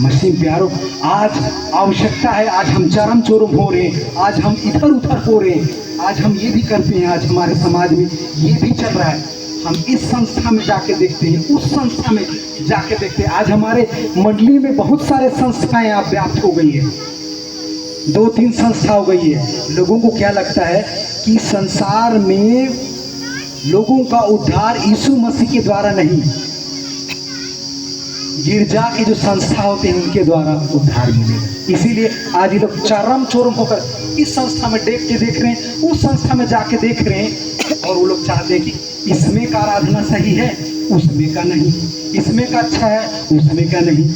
मसीह प्यारो, आज आवश्यकता है, आज हम चरम चोरम हो रहे हैं, आज हम इधर उधर हो रहे हैं, आज हम ये भी करते हैं, आज हमारे समाज में ये भी चल रहा है। हम इस संस्था में जाके देखते हैं, उस संस्था में जाके देखते हैं। आज हमारे मंडली में बहुत सारे संस्थाएं आप व्याप्त हो गई है, 2-3 संस्था हो गई है। लोगों को क्या लगता है कि संसार में लोगों का उद्धार यीशु मसीह के द्वारा नहीं, गिरजा के जो संस्था होते हैं उनके द्वारा उद्धार मिलेगा। इसीलिए आज ये लोग चरम चोरम होकर इस संस्था में देख रहे हैं, उस संस्था में जाके देख रहे हैं, और वो लोग चाहते हैं कि इसमें का आराधना सही है, उसमें का नहीं, इसमें का अच्छा है, उसमें का नहीं,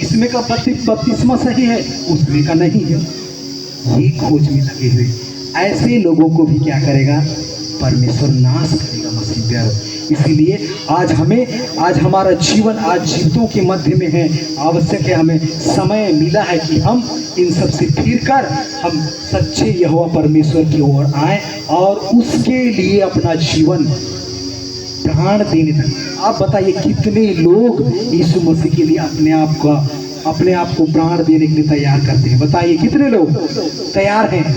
इसमें का बपतिस्मा सही है, उसमें का नहीं है। ये खोज में लगे हुए ऐसे लोगों को भी क्या करेगा, परमेश्वर नाश करेगा। मसीह प्यारो, इसीलिए आज हमारा जीवन आज जीवितों के मध्य में है। आवश्यक है, हमें समय मिला है कि हम इन सब से फिर कर हम सच्चे यहोवा परमेश्वर की ओर आए और उसके लिए अपना जीवन प्राण देने तक। आप बताइए कितने लोग यीशु मसीह के लिए अपने आप को प्राण देने के लिए तैयार करते हैं? बताइए कितने लोग तैयार हैं?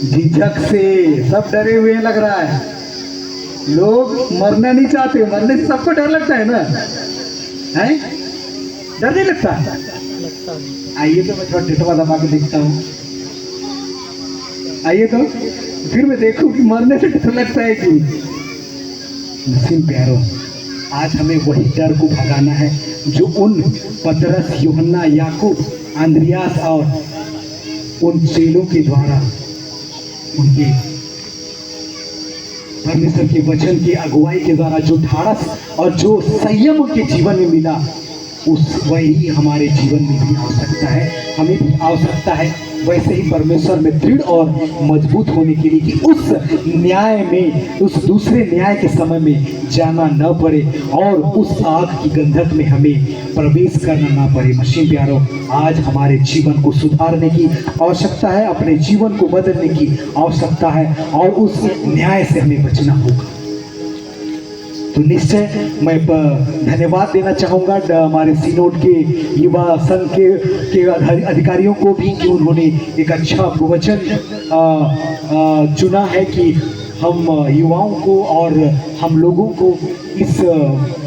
झिझक से सब डरे हुए लग रहा है, लोग मरना नहीं चाहते। मरने से सबको डर लगता है ना, है? डर नहीं लगता? आइए तो मैं थोड़ा टेटवा दबा के देखता हूँ। आइए तो फिर मैं देखूं कि मरने से डर लगता है कि। मसीह प्यारो, आज हमें वही डर को भगाना है जो उन पतरस, यूहन्ना, याकूब, अंद्रियास और उन चेलों के द्वारा उनके परमेश्वर के वचन की अगुवाई के द्वारा जो ढाढ़स और जो संयम उनके जीवन में मिला, उस वही हमारे जीवन में भी आवश्यकता है, हमें भी आवश्यकता है वैसे ही परमेश्वर में दृढ़ और मजबूत होने के लिए कि उस न्याय में, उस दूसरे न्याय के समय में जाना न पड़े और उस आग की गंधक में हमें प्रवेश करना ना पड़े। मसीह प्यारो, आज हमारे जीवन को सुधारने की आवश्यकता है, अपने जीवन को बदलने की आवश्यकता है और उस न्याय से हमें बचना होगा। तो निश्चय मैं धन्यवाद देना चाहूँगा हमारे सिनोड के युवा संघ के अधिकारियों को भी कि उन्होंने एक अच्छा वचन चुना है कि हम युवाओं को और हम लोगों को इस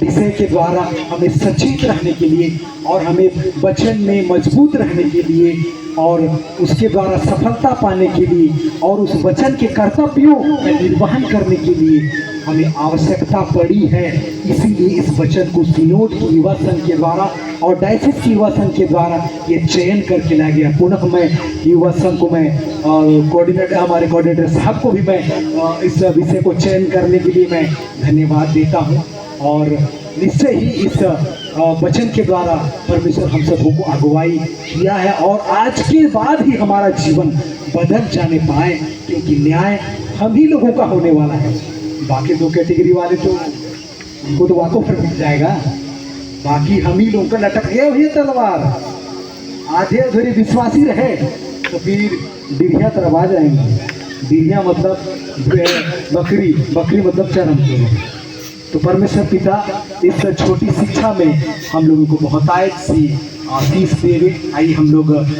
विषय के द्वारा हमें सचेत रहने के लिए और हमें वचन में मजबूत रहने के लिए और उसके द्वारा सफलता पाने के लिए और उस वचन के कर्तव्यों का निर्वहन करने के लिए हमें आवश्यकता पड़ी है। इसीलिए इस वचन को सिनोड की युवा संघ के द्वारा और डायसिस की युवा संघ के द्वारा ये चयन करके लाया गया। पुनः मैं युवा संघ को, मैं हमारे कोऑर्डिनेटर साहब को भी मैं इस विषय को चयन करने के लिए मैं धन्यवाद देता हूँ और निश्चय ही इस वचन के द्वारा परमेश्वर हम सबों को अगुवाई किया है और आज के बाद ही हमारा जीवन बदल जाने पाए, क्योंकि न्याय हम ही लोगों का होने वाला है। बाकी दो कैटेगरी वाले तो उनको तो वाकों पर मिल जाएगा, बाकी हम ही लोग का लटक गए हुई तलवार। आधे अधूरे विश्वासी रहे तो फिर डिरिया तरफ आ जाएंगे। डिरिया मतलब बकरी, बकरी मतलब चरम। तो परमेश्वर पिता इस छोटी शिक्षा में हम लोगों को बहुतायत सी आशीष देवे। आइए हम लोग